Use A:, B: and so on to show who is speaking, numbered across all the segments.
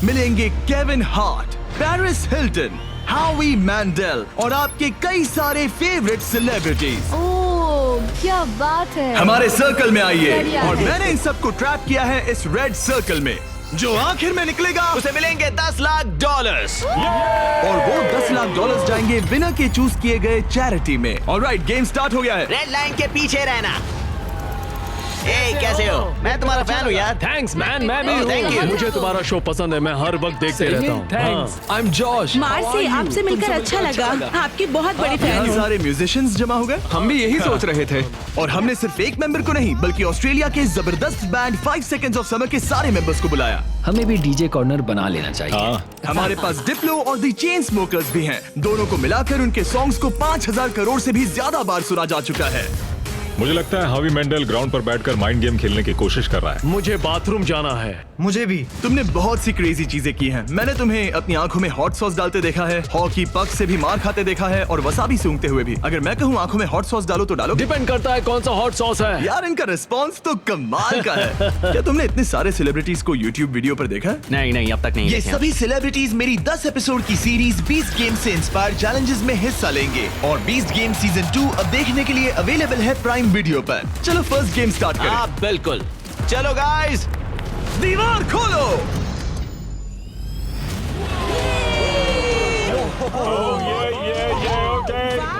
A: मिलेंगे Kevin Hart, Paris Hilton, हावी Mendel और आपके कई सारे फेवरेट सेलिब्रिटीज।
B: ओह, क्या बात है।
A: हमारे सर्कल में आइए
B: बढ़िया।
A: और मैंने इन सबको ट्रैप किया है इस रेड सर्कल में। जो आखिर में निकलेगा
C: उसे मिलेंगे $10 लाख।
A: और वो $10 लाख जाएंगे विनर के चूज किए गए चैरिटी में। ऑलराइट, गेम स्टार्ट हो गया है।
C: रेड लाइन के पीछे रहना। ए, कैसे हो? मैं तुम्हारा फैन हूँ यार।
D: थैंक्स मैन, मैं भी
C: Oh, thank you.
D: हूँ। मुझे तुम्हारा शो पसंद है, मैं हर वक्त देखते रहता हूँ।
E: Thanks. I am Josh.
F: Marcy, आपसे मिलकर अच्छा लगा। आपकी बहुत बड़ी फैन
A: यहाँ
F: हूँ।
A: सारे म्यूजिशियंस जमा हो गए।
E: हम भी यही सोच रहे थे।
A: और हमने सिर्फ एक मेंबर को नहीं बल्कि ऑस्ट्रेलिया के जबरदस्त बैंड 5 सेकंड्स ऑफ समर के सारे मेंबर्स को बुलाया।
G: हमें भी डीजे कॉर्नर बना लेना चाहिए।
A: हमारे पास डिप्लो और द चेन स्मोकर्स भी हैं। दोनों को मिलाकर उनके सॉन्ग्स को 5000 करोड़ से भी ज्यादा बार सुना जा चुका है।
H: मुझे लगता है हावी मेंडल ग्राउंड पर बैठकर माइंड गेम खेलने की कोशिश कर रहा है।
D: मुझे बाथरूम जाना है।
A: मुझे भी। तुमने बहुत सी क्रेजी चीजें की हैं। मैंने तुम्हें अपनी आंखों में हॉट सॉस डालते देखा है, हॉकी पक से भी मार खाते देखा है और वसाबी सूंघते हुए भी। अगर मैं कहूँ आंखों में हॉट सॉस डालो तो डालो।
D: डिपेंड करता है कौन सा हॉट सॉस है।
A: यार, इनका रिस्पांस तो कमाल का है। क्या तुमने इतने सारे सेलिब्रिटीज को यूट्यूब वीडियो पर देखा है?
C: नहीं, अब तक नहीं
A: ये
C: देखे।
A: सभी सेलिब्रिटीज मेरी 10 एपिसोड की सीरीज 20 गेम से इंस्पायर चैलेंजेस में हिस्सा लेंगे और 20 गेम सीजन 2 अब देखने के लिए अवेलेबल है प्राइम वीडियो पर। चलो फर्स्ट गेम स्टार्ट करें।
C: हाँ, बिल्कुल। चलो गाइस,
A: दीवार खोलो।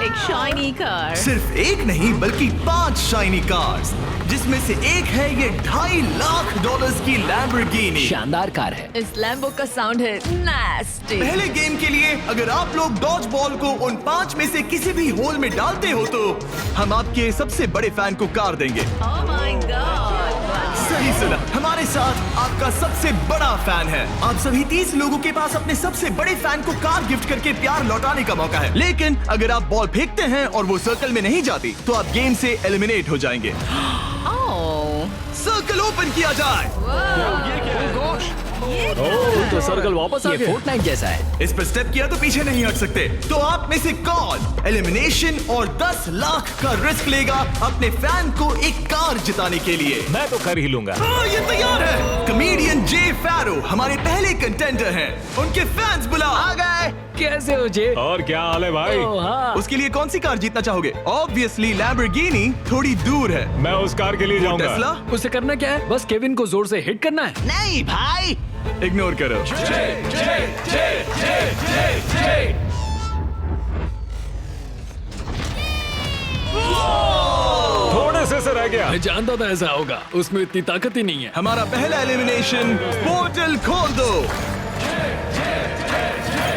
F: एक शाइनी कार।
A: सिर्फ एक नहीं बल्कि 5 शाइनी कार्स, जिसमें से एक है ये $2.5 लाख की लैम्बोर्गिनी।
G: शानदार कार है।
B: इस लैम्बो का साउंड है नास्टी।
A: पहले गेम के लिए अगर आप लोग डॉज बॉल को उन 5 में से किसी भी होल में डालते हो तो हम आपके सबसे बड़े फैन को कार देंगे।
B: Oh my God.
A: सही सुना, हमारे साथ आपका सबसे बड़ा फैन है। आप सभी 30 लोगों के पास अपने सबसे बड़े फैन को कार गिफ्ट करके प्यार लौटाने का मौका है। लेकिन अगर आप बॉल फेंकते हैं और वो सर्कल में नहीं जाती तो आप गेम से एलिमिनेट हो जाएंगे।
B: ओह,
A: सर्कल ओपन किया जाए।
D: तो सर्कल वापस आ
G: ये
D: गया।
G: फोर्टनाइट जैसा है।
A: इस पर स्टेप किया तो पीछे नहीं हट सकते। तो आप में से कौन एलिमिनेशन और 10 लाख का रिस्क लेगा अपने फैन को एक कार जिताने के लिए?
H: मैं तो कर ही लूंगा।
A: हाँ, ये तैयार है। कमेडियन जे फैरो हमारे पहले कंटेंडर हैं। उनके फैंस बुलाओ।
C: आ गए।
G: कैसे हो जे?
H: और क्या हाल है भाई?
G: हाँ।
A: उसके लिए कौन सी कार जीतना चाहोगे? ऑब्वियसली लैम्बोर्गिनी थोड़ी दूर है।
H: मैं उस कार के लिए जाऊंगा।
A: टेस्ला
D: उसे करना क्या है? बस केविन को जोर से हिट करना है।
C: नहीं भाई,
A: इग्नोर करो।
H: थोड़े से रह गया।
D: मैं जानता था ऐसा होगा, उसमें इतनी ताकत ही नहीं है।
A: हमारा पहला एलिमिनेशन, पोर्टल खोल दो।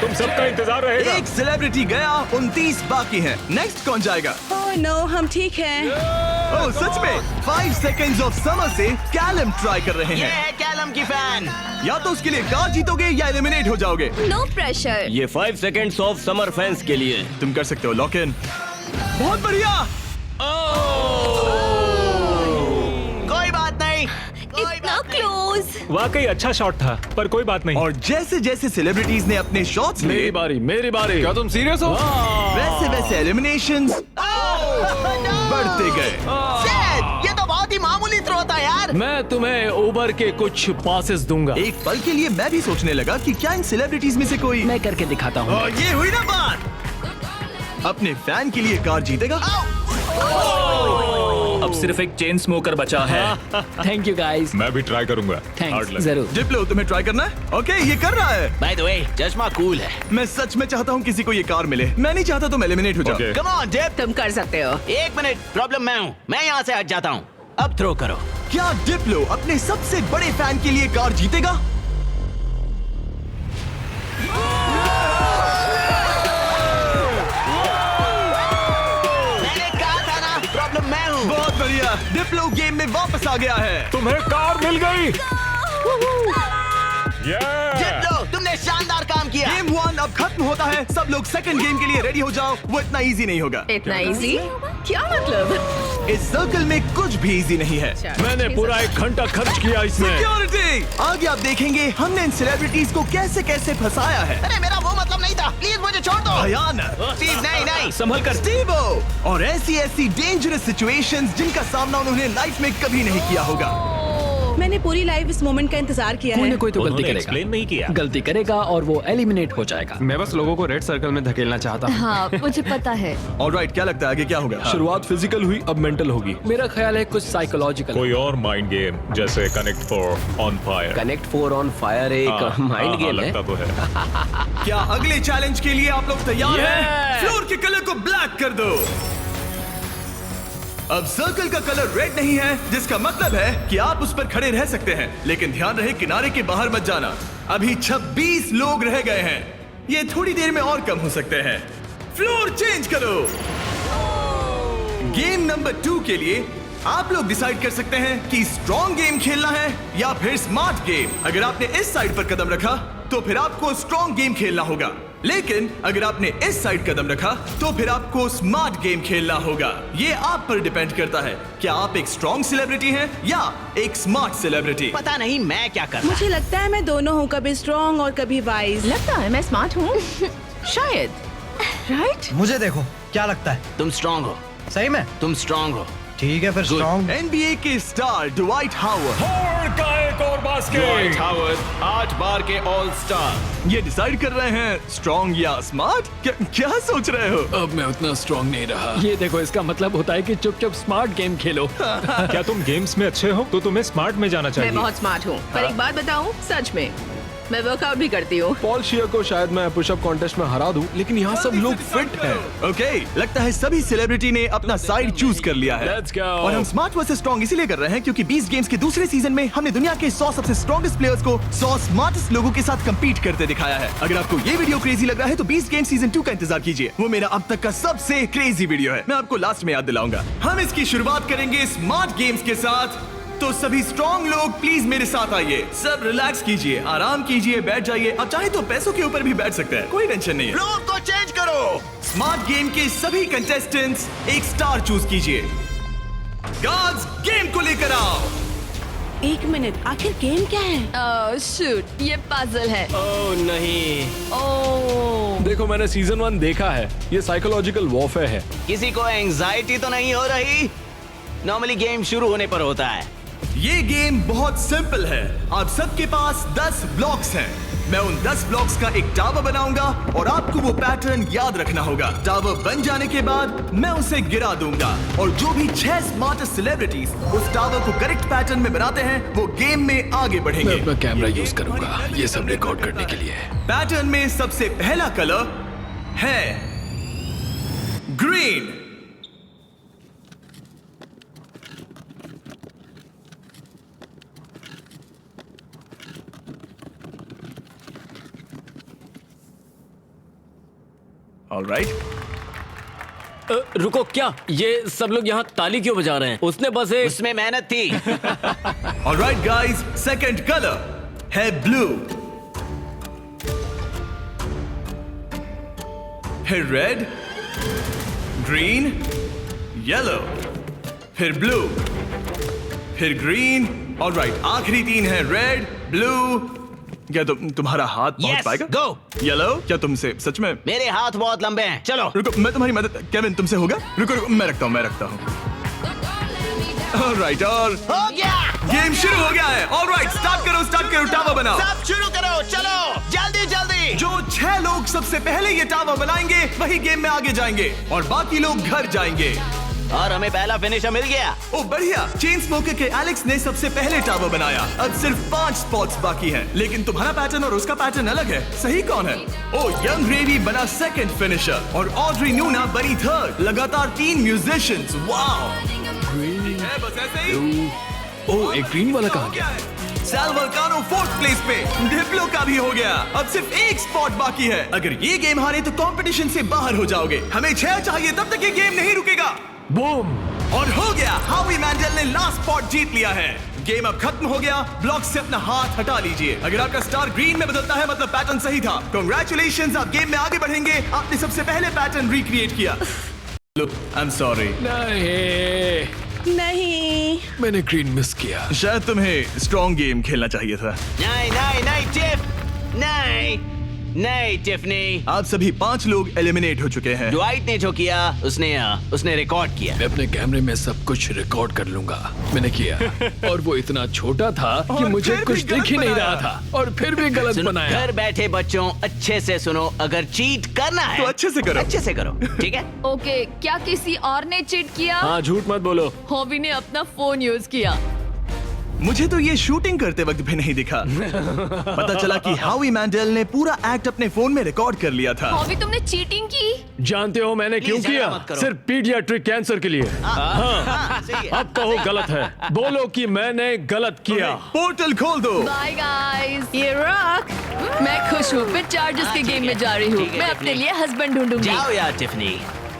H: तुम सबका इंतजार रहेगा।
A: एक सेलिब्रिटी गया, 29 बाकी हैं। नेक्स्ट कौन जाएगा?
F: ओह नो, हम ठीक हैं।
A: ओह सच में 5 सेकंड्स ऑफ समर से कैलम ट्राई कर रहे
C: ये
A: हैं।
C: है कैलम की फैन।
A: या तो उसके लिए कार जीतोगे या एलिमिनेट हो जाओगे।
B: No pressure.
C: ये 5 सेकंड्स ऑफ समर फैंस के लिए।
A: तुम कर सकते हो, लॉक इन। बहुत बढ़िया।
C: कोई बात नहीं।
B: इतना क्लोज।
H: वाकई अच्छा शॉट था, पर कोई बात नहीं।
A: और जैसे जैसे सेलिब्रिटीज ने अपने शॉट्स लिए,
D: मेरी बारी।
E: क्या तुम सीरियस हो?
A: वैसे वैसे एलिमिनेशंस बढ़ते गए।
C: Shit, ये तो बहुत ही मामूली थ्रो था यार।
D: मैं तुम्हें उबर के कुछ पासेस दूंगा।
A: एक पल के लिए मैं भी सोचने लगा कि क्या इन सेलिब्रिटीज में से कोई।
G: मैं करके दिखाता हूँ।
A: और ये हुई ना बात। अपने फैन के लिए कार जीतेगा।
G: अब सिर्फ एक चेन स्मोकर बचा है। Thank you guys.
H: मैं भी ट्राई करूंगा।
G: Thanks,
H: Hard luck।
G: जरूर।
A: डिप्लो, तुम्हें ट्राई करना है? ओके, ये कर रहा है।
C: बाय द वे, चश्मा कूल है।
A: मैं सच में चाहता हूँ किसी को ये कार मिले। मैं नहीं चाहता तुम एलिमिनेट हो जाओ।
H: Okay.
C: Come on dip.
F: तुम कर सकते हो।
C: 1 मिनट, प्रॉब्लम मैं हूँ। मैं यहाँ से हट जाता हूँ। अब थ्रो करो।
A: क्या डिप्लो अपने सबसे बड़े फैन के लिए कार जीतेगा?
C: मैंने कहा था ना, प्रॉब्लम मैं हूँ।
A: बहुत बढ़िया, डिप्लो गेम में वापस आ गया है।
H: तुम्हें कार मिल गई।
C: जीत लो, तुमने शानदार काम किया।
A: गेम 1 अब खत्म होता है। सब लोग सेकंड गेम के लिए रेडी हो जाओ। वो इतना इजी नहीं होगा।
B: इतना इजी? क्या मतलब?
A: इस सर्कल में कुछ भी इजी नहीं है।
D: मैंने पूरा 1 घंटा खर्च किया इसमें।
A: सिक्योरिटी, आगे आप देखेंगे हमने इन सेलिब्रिटीज को कैसे कैसे फंसाया है।
C: अरे मेरा वो मतलब नहीं था, प्लीज मुझे छोड़ दो।
A: भयानक।
C: स्टीव, नहीं नहीं।
A: संभल कर स्टीवो। और ऐसी ऐसी डेंजरस सिचुएशंस जिनका सामना उन्होंने लाइफ में कभी नहीं किया होगा।
F: मैंने पूरी लाइफ इस मोमेंट का इंतजार किया
G: कोई
F: है।
G: ना कोई तो गलती
H: उन्होंने
G: करेगा।
H: एक्सप्लेन नहीं किया।
G: गलती करेगा और वो एलिमिनेट हो जाएगा।
E: मैं बस लोगों को रेड सर्कल में धकेलना चाहता हूँ।
B: हाँ मुझे पता है।
A: ऑलराइट, क्या लगता है आगे क्या होगा?
E: शुरुआत फिजिकल हुई, अब मेंटल होगी।
G: मेरा ख्याल है कुछ साइकोलॉजिकल।
H: कोई और माइंड गेम जैसे connect for on fire.
C: Connect 4 on fire एक माइंड गेम है।
H: लगता तो है।
A: क्या अगले चैलेंज के लिए आप लोग तैयार हैं?
G: Yeah!
A: फ्लोर के कलर को ब्लैक कर दो। अब सर्कल का कलर रेड नहीं है, जिसका मतलब है कि आप उस पर खड़े रह सकते हैं, लेकिन ध्यान रहे किनारे के बाहर मत जाना। अभी 26 लोग रह गए हैं, ये थोड़ी देर में और कम हो सकते हैं। फ्लोर चेंज करो। गेम नंबर 2 के लिए आप लोग डिसाइड कर सकते हैं कि स्ट्रॉन्ग गेम खेलना है या फिर स्मार्ट गेम। अगर आपने इस साइड पर कदम रखा तो फिर आपको स्ट्रॉन्ग गेम खेलना होगा, लेकिन अगर आपने इस साइड कदम रखा तो फिर आपको स्मार्ट गेम खेलना होगा। ये आप पर डिपेंड करता है, क्या आप एक स्ट्रॉन्ग सेलिब्रिटी हैं या एक स्मार्ट सेलिब्रिटी।
C: पता नहीं मैं क्या कर रहा।
F: मुझे लगता है मैं दोनों हूँ, कभी स्ट्रॉन्ग और कभी वाइज।
B: लगता है मैं स्मार्ट हूँ। शायद। राइट?
I: मुझे देखो, क्या लगता है?
C: तुम स्ट्रांग हो।
I: सही में?
C: तुम स्ट्रांग हो।
I: ठीक है फिर स्ट्रॉन्ग।
A: NBA के स्टार ड्वाइट हावर्ड
D: का एक और बास्केट।
E: 8 बार के ऑल स्टार।
A: ये डिसाइड कर रहे हैं स्ट्रॉन्ग या स्मार्ट। क्या सोच रहे हो?
D: अब मैं उतना स्ट्रांग नहीं रहा। ये देखो, इसका मतलब होता है कि चुपचाप स्मार्ट गेम खेलो।
H: क्या तुम गेम्स में अच्छे हो तो तुम्हें स्मार्ट में जाना
B: मैं
H: चाहिए।
B: बहुत स्मार्ट हूँ, पर एक बात बताऊँ, सच में मैं वर्कआउट भी करती हूँ।
E: पॉल शियर को शायद मैं पुशअप कॉन्टेस्ट में हरा दूं, लेकिन यहाँ सब लोग फिट हैं।
A: ओके, लगता है सभी सेलिब्रिटी ने अपना साइड चूज कर लिया है।
D: Let's go.
A: और हम स्मार्ट वर्सेस स्ट्रॉन्ग इसीलिए कर रहे हैं क्योंकि 20 गेम्स के दूसरे सीजन में हमने दुनिया के 100 सबसे स्ट्रॉन्गेस्ट प्लेयर्स को 100 स्मार्टेस्ट लोगों के साथ compete करते दिखाया है। अगर आपको ये वीडियो क्रेजी लग रहा है तो 20 गेम सीजन 2 का इंतजार कीजिए। वो मेरा अब तक का सबसे क्रेजी वीडियो है, मैं आपको लास्ट में याद दिलाऊंगा। हम इसकी शुरुआत करेंगे स्मार्ट गेम्स के साथ, तो सभी स्ट्रॉन्ग लोग प्लीज मेरे साथ आइए। सब रिलैक्स कीजिए, आराम कीजिए, बैठ जाइए। अब चाहे तो पैसों के ऊपर भी बैठ सकते हैं, कोई टेंशन नहीं है।
C: फ्लोर को चेंज करो।
A: स्मार्ट गेम के सभी कंटेस्टेंट्स एक स्टार चूज कीजिए। गार्ड्स, गेम को लेकर आओ।
F: 1 मिनट, आखिर गेम क्या है?
B: शूट, ये पजल है।
G: ओह नहीं।
B: ओह
E: देखो, मैंने सीजन 1 देखा है, ये साइकोलॉजिकल वॉरफेयर है।
C: किसी को एंजाइटी तो नहीं हो रही? नॉर्मली गेम शुरू होने पर होता है।
A: ये गेम बहुत सिंपल है। आप सबके पास 10 ब्लॉक्स हैं। मैं उन 10 ब्लॉक्स का एक टावर बनाऊंगा और आपको वो पैटर्न याद रखना होगा। टावर बन जाने के बाद मैं उसे गिरा दूंगा और जो भी 6 स्मार्टेस्ट सेलिब्रिटीज उस टावर को करेक्ट पैटर्न में बनाते हैं वो गेम में आगे
D: मैं
A: बढ़ेंगे।
D: अपना कैमरा यूज करूंगा ये सब रिकॉर्ड करने के लिए।
A: पैटर्न में सबसे पहला कलर है ग्रीन। ऑलराइट,
G: रुको, क्या ये सब लोग यहाँ ताली क्यों बजा रहे हैं? उसने बस एक
C: उसमें मेहनत थी।
A: ऑलराइट गाइस, सेकंड कलर है ब्लू, फिर रेड, ग्रीन, येलो, फिर ब्लू, फिर ग्रीन। ऑलराइट, आखिरी 3 है रेड, ब्लू। क्या तुम्हारा हाथ पहुंच
C: Yes,
A: पाएगा?
C: go.
A: येलो, क्या तुमसे सच में?
C: मेरे हाथ बहुत लंबे हैं। चलो।
A: रुको, मैं तुम्हारी मदद। केविन, तुमसे होगा? रुको रुको, मैं रखता हूँ। ऑलराइट, और
C: हो गया।
A: गेम शुरू हो गया है। ऑलराइट, स्टार्ट करो, टावर बनाओ।
C: सब शुरू करो, चलो जल्दी जल्दी।
A: जो 6 लोग सबसे पहले ये टावर बनाएंगे वही गेम में आगे जाएंगे और बाकी लोग घर जाएंगे।
C: और हमें पहला फिनिशर मिल गया।
A: ओ बढ़िया, चेन स्मोकर के एलेक्स ने सबसे पहले टावर बनाया। अब सिर्फ 5 स्पॉट्स बाकी हैं, लेकिन तुम्हारा पैटर्न और उसका पैटर्न अलग है। सही कौन है? ओ, यंग रेवी बना सेकंड फिनिशर और ऑड्री न्यूना बनी थर्ड। लगातार 3 म्यूजिशियंस। वाओ, है बस ऐसे ही।
D: ओह, एक ग्रीन वाला कहाँ गया?
A: साल्वरकानो 4th प्लेस पे। डिप्लो का भी हो गया। अब सिर्फ 1 स्पॉट बाकी है। अगर ये गेम हारे तो कंपटीशन से बाहर हो जाओगे। हमें 6 चाहिए, तब तक ये गेम नहीं रुकेगा।
D: बूम!
A: और हो गया, हावी मैंडल ने लास्ट स्पॉट जीत लिया है। गेम अब खत्म हो गया। ब्लॉक से अपना हाथ हटा लीजिए। अगर आपका स्टार ग्रीन में बदलता है मतलब पैटर्न सही था। कांग्रेचुलेशंस, आप गेम में आगे बढ़ेंगे। आपने सबसे पहले पैटर्न रिक्रिएट किया। Look, I am sorry.
F: नहीं,
D: मैंने ग्रीन मिस किया।
A: शायद तुम्हें स्ट्रॉन्ग गेम खेलना चाहिए था।
C: नहीं नहीं नहीं चिप, नहीं। नहीं टिफनी,
A: आप सभी 5 लोग एलिमिनेट हो चुके हैं।
C: ड्वाइट ने जो किया उसने रिकॉर्ड किया।
D: मैं अपने कैमरे में सब कुछ रिकॉर्ड कर लूंगा। मैंने किया और वो इतना छोटा था कि
A: और
D: मुझे
A: फिर
D: कुछ
A: भी
D: दिख
A: गलत
D: ही नहीं
A: बनाया।
D: रहा था और फिर भी गलत
C: सुनो,
D: बनाया।
C: घर बैठे बच्चों अच्छे से सुनो, अगर चीट करना है
A: तो अच्छे से करो।
C: अच्छे से करो, ठीक है?
J: ओके, क्या किसी और ने चीट किया?
D: हाँ, झूठ मत बोलो।
J: हॉबी ने अपना फोन यूज किया।
A: मुझे तो ये शूटिंग करते वक्त भी नहीं दिखा। पता चला कि हावी मैंडल ने पूरा एक्ट अपने फोन में रिकॉर्ड कर लिया था।
J: हॉबी, तुमने चीटिंग की?
D: जानते हो मैंने क्यों
C: Please,
D: किया?
C: झगड़ा मत करो।
D: सिर्फ पीडियाट्रिक कैंसर के लिए।
C: हाँ, सही है।
D: अब कहो गलत है। बोलो कि मैंने गलत किया।
A: पोर्टल खोल दो।
J: Bye guys.
B: ये रॉक।
J: मैं खुश हूँ, मैं चार्जर्स
C: हाँ,
J: के
C: ठीक
J: गेम
C: है,
J: में जा रही हूँ।
C: ठीक है,
J: मैं
C: टिफनी।
J: अपने लिए हस्बैंड ढूंढूंगी।
C: जाओ यार टिफनी।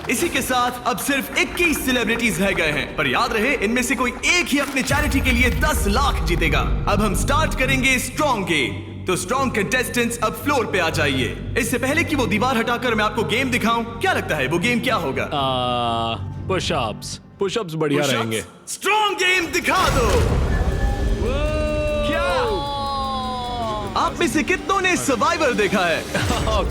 A: इसी के साथ अब सिर्फ 21 सेलिब्रिटीज रह गए हैं, पर याद रहे इनमें से कोई एक ही अपने चैरिटी के लिए 10 लाख जीतेगा। अब हम स्टार्ट करेंगे स्ट्रॉन्ग गेम। तो स्ट्रॉन्ग कंटेस्टेंट्स अब फ्लोर पे आ जाइए। इससे पहले कि वो दीवार हटाकर मैं आपको गेम दिखाऊं, क्या लगता है वो गेम क्या होगा?
D: पुशअप्स। पुशअप्स बढ़िया रहेंगे।
A: स्ट्रॉन्ग गेम दिखा दो। क्या आप में से कितनों ने सर्वाइवर देखा है?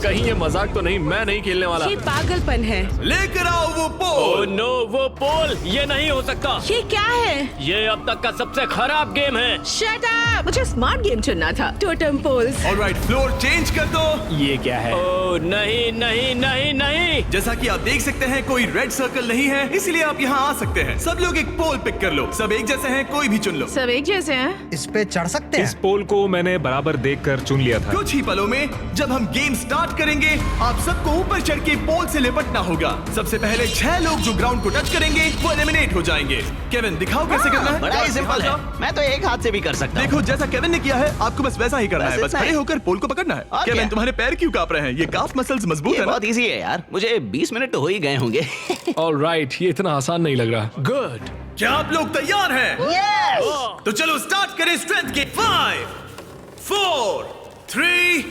D: कहीं ये मजाक तो नहीं? मैं नहीं खेलने वाला।
F: ये पागलपन है।
A: लेकर आओ वो
G: ओह
A: पोल।
G: नो, वो पोल ये नहीं हो सकता।
F: ये क्या है?
G: ये अब तक का सबसे खराब गेम है।
F: Shut up.
B: मुझे स्मार्ट गेम चुनना था।
F: Totem poles.
A: All right, floor change कर दो।
D: ये क्या है?
G: ओह नहीं नहीं नहीं नहीं।
A: जैसा कि आप देख सकते हैं कोई रेड सर्कल नहीं है, इसलिए आप यहाँ आ सकते हैं। सब लोग एक पोल पिक कर लो। सब एक जैसे हैं, कोई भी चुन लो।
B: सब एक जैसे हैं।
I: इस पे चढ़ सकते
H: इस
I: हैं?
H: पोल को मैंने बराबर देखकर चुन लिया था।
A: कुछ ही पलों में जब हम गेम स्टार्ट करेंगे, आप सबको ऊपर चढ़ के पोल से लिपटना होगा। सबसे पहले 6 लोग जो ग्राउंड को टच करेंगे वो एलिमिनेट हो जाएंगे। केविन, दिखाओ कैसे करना है।
C: बड़ा ही सिंपल है, मैं तो एक हाथ से भी कर सकता हूँ।
A: देखो जैसा केविन ने किया है, आपको बस वैसा ही करना
C: बस
A: है। बस
C: इतना
A: खड़े
C: ही।
A: होकर पोल को पकड़ना है।
C: और
A: केविन,
C: क्या?
A: तुम्हारे पैर क्यों कांप रहे हैं? ये काफ मसल्स मजबूत
C: ये
A: है ना?
C: बहुत इजी है यार, मुझे 20 मिनट तो हो ही गए होंगे।
D: ऑलराइट, ये इतना आसान नहीं लग रहा। गुड।
A: क्या आप लोग तैयार हैं? तो चलो स्टार्ट करें स्ट्रेंथ गेम। 5, 4, 3,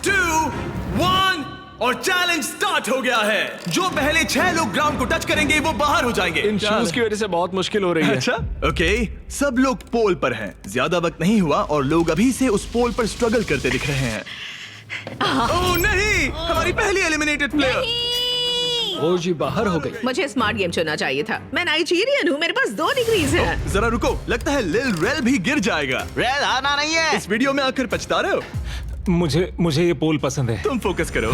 A: 2, 1 और चैलेंज स्टार्ट हो गया है। जो पहले 6 लोग ग्राउंड को टच करेंगे वो बाहर हो जाएंगे।
D: इन शूज की वजह से बहुत मुश्किल हो रही है।
A: अच्छा, ओके, सब लोग पोल पर हैं। ज्यादा वक्त नहीं हुआ और लोग अभी से उस पोल पर स्ट्रगल करते दिख रहे हैं। ओह नहीं, हमारी पहली एलिमिनेटेड प्लेयर।
D: ओ जी, बाहर हो गई।
B: मुझे स्मार्ट गेम चुनना चाहिए था। मैं नाइजीरियन हूँ, मेरे पास 2 डिग्रीज हैं।
A: जरा रुको, लगता है लिल रेल भी गिर जाएगा।
C: रेल हारना नहीं है।
A: इस वीडियो में आकर पछता रहे हो?
H: मुझे ये पोल पसंद है।
A: तुम फोकस करो।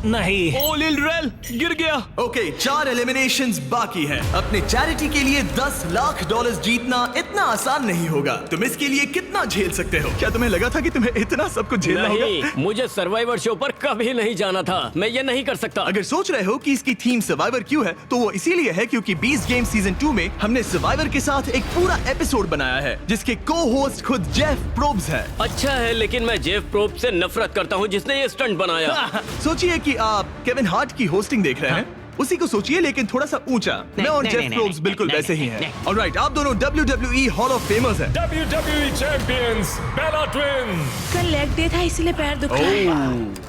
G: नहीं।
A: ओ लिल रेल गिर गया। ओके, 4 एलिमिनेशंस बाकी हैं। अपने चैरिटी के लिए $10 लाख जीतना इतना आसान नहीं होगा। तुम इसके लिए कितना झेल सकते हो? क्या तुम्हें लगा था कि तुम्हें इतना सब कुछ झेलना होगा?
G: नहीं, मुझे सर्वाइवर शो पर कभी नहीं जाना था। मैं ये नहीं कर सकता।
A: अगर सोच रहे हो कि इसकी थीम सर्वाइवर क्यों है, तो वो इसीलिए है क्योंकि 20 गेम सीजन 2 में हमने सर्वाइवर के साथ एक पूरा एपिसोड बनाया है, जिसके को होस्ट खुद जेफ प्रोब्स है।
G: अच्छा है, लेकिन मैं जेफ प्रोब से नफरत करता हूँ जिसने ये स्टंट बनाया।
A: सोचिए कि आप केविन हार्ट की होस्टिंग देख रहे हैं, उसी को सोचिए लेकिन थोड़ा सा ऊंचा। मैं और
C: नहीं,
A: जेफ
C: नहीं,
A: प्रोब्स
C: नहीं,
A: बिल्कुल
C: नहीं,
A: वैसे ही
C: नहीं,
A: हैं। ऑलराइट, आप दोनों WWE हॉल ऑफ फेमर्स हैं।
H: WWE चैंपियंस बेला ट्विन्स।
F: कल लेग डे था इसीलिए पैर दुख रहा है।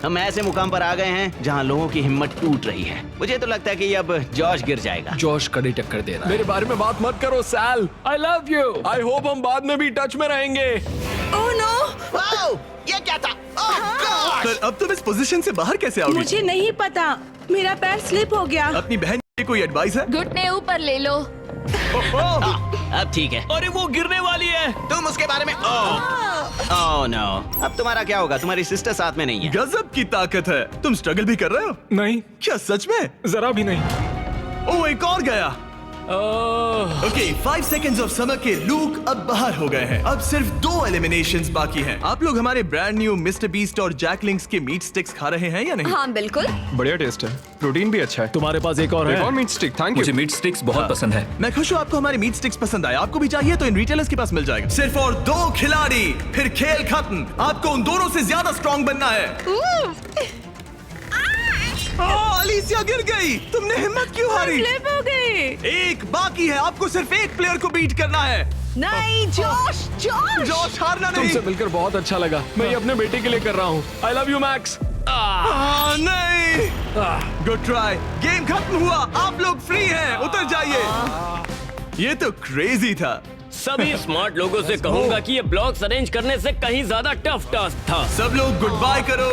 C: हम ऐसे मुकाम पर आ गए हैं जहाँ लोगों की हिम्मत टूट रही है। मुझे तो लगता है कि अब जॉश गिर जाएगा।
D: जॉश कड़ी टक्कर दे रहा है। मेरे बारे में बात मत करो Sal. I love you. I hope हम बाद में भी टच में रहेंगे।
F: ओह नो,
C: वाओ, ये क्या था? ओह गॉड!
A: पर अब तुम इस पोजीशन से बाहर कैसे आओगे?
F: मुझे नहीं पता, मेरा पैर स्लिप हो गया।
A: अपनी बहन की कोई एडवाइस है?
J: घुटने ऊपर ले लो।
C: अब ठीक है।
G: अरे वो गिरने वाली है।
C: तुम उसके बारे में ओह नो। अब तुम्हारा क्या होगा? तुम्हारी सिस्टर साथ में नहीं है।
A: गजब की ताकत है। तुम स्ट्रगल भी कर रहे हो?
H: नहीं,
A: क्या सच में?
H: जरा भी नहीं।
A: ओह, एक और गया। ओके, 5 सेकंड्स ऑफ समर के लूक अब बाहर हो गए हैं। अब सिर्फ 2 एलिमिनेशंस बाकी हैं। आप लोग हमारे ब्रांड न्यू मिस्टर बीस्ट और जैकलिंग्स के मीट स्टिक्स खा रहे हैं या नहीं?
J: हाँ बिल्कुल।
E: बढ़िया टेस्ट है, प्रोटीन भी अच्छा है।
D: तुम्हारे पास एक और
E: एक और
D: है?
E: मीट स्टिक, थैंक
G: मुझे
E: यू।
G: मीट स्टिक्स बहुत पसंद है।
A: मैं खुश हूँ आपको हमारे मीट स्टिक्स पसंद आए। आपको भी चाहिए तो इन रिटेलर्स के पास मिल जाएगा। सिर्फ और 2 खिलाड़ी, फिर खेल खत्म। आपको उन दोनों से ज्यादा स्ट्रॉन्ग बनना है। अलीसिया गिर गई। तुमने हिम्मत क्यों हारी?
F: स्लिप हो गई।
A: एक बाकी है, आपको सिर्फ एक प्लेयर को बीट करना है।
F: नहीं, जॉश, जॉश।
A: जॉश, हारना नहीं।
D: तुमसे मिलकर बहुत अच्छा लगा। मैं ये अपने बेटे के लिए कर रहा हूँ। आई लव यू मैक्स।
A: नहीं, गुड ट्राई। गेम खत्म हुआ, आप लोग फ्री हैं, उतर जाइए। ये तो क्रेजी था।
G: सभी स्मार्ट लोगों से कहूंगा कि ये ब्लॉक्स अरेंज करने से कहीं ज्यादा टफ टास्क था।
A: सब लोग गुड बाय करो।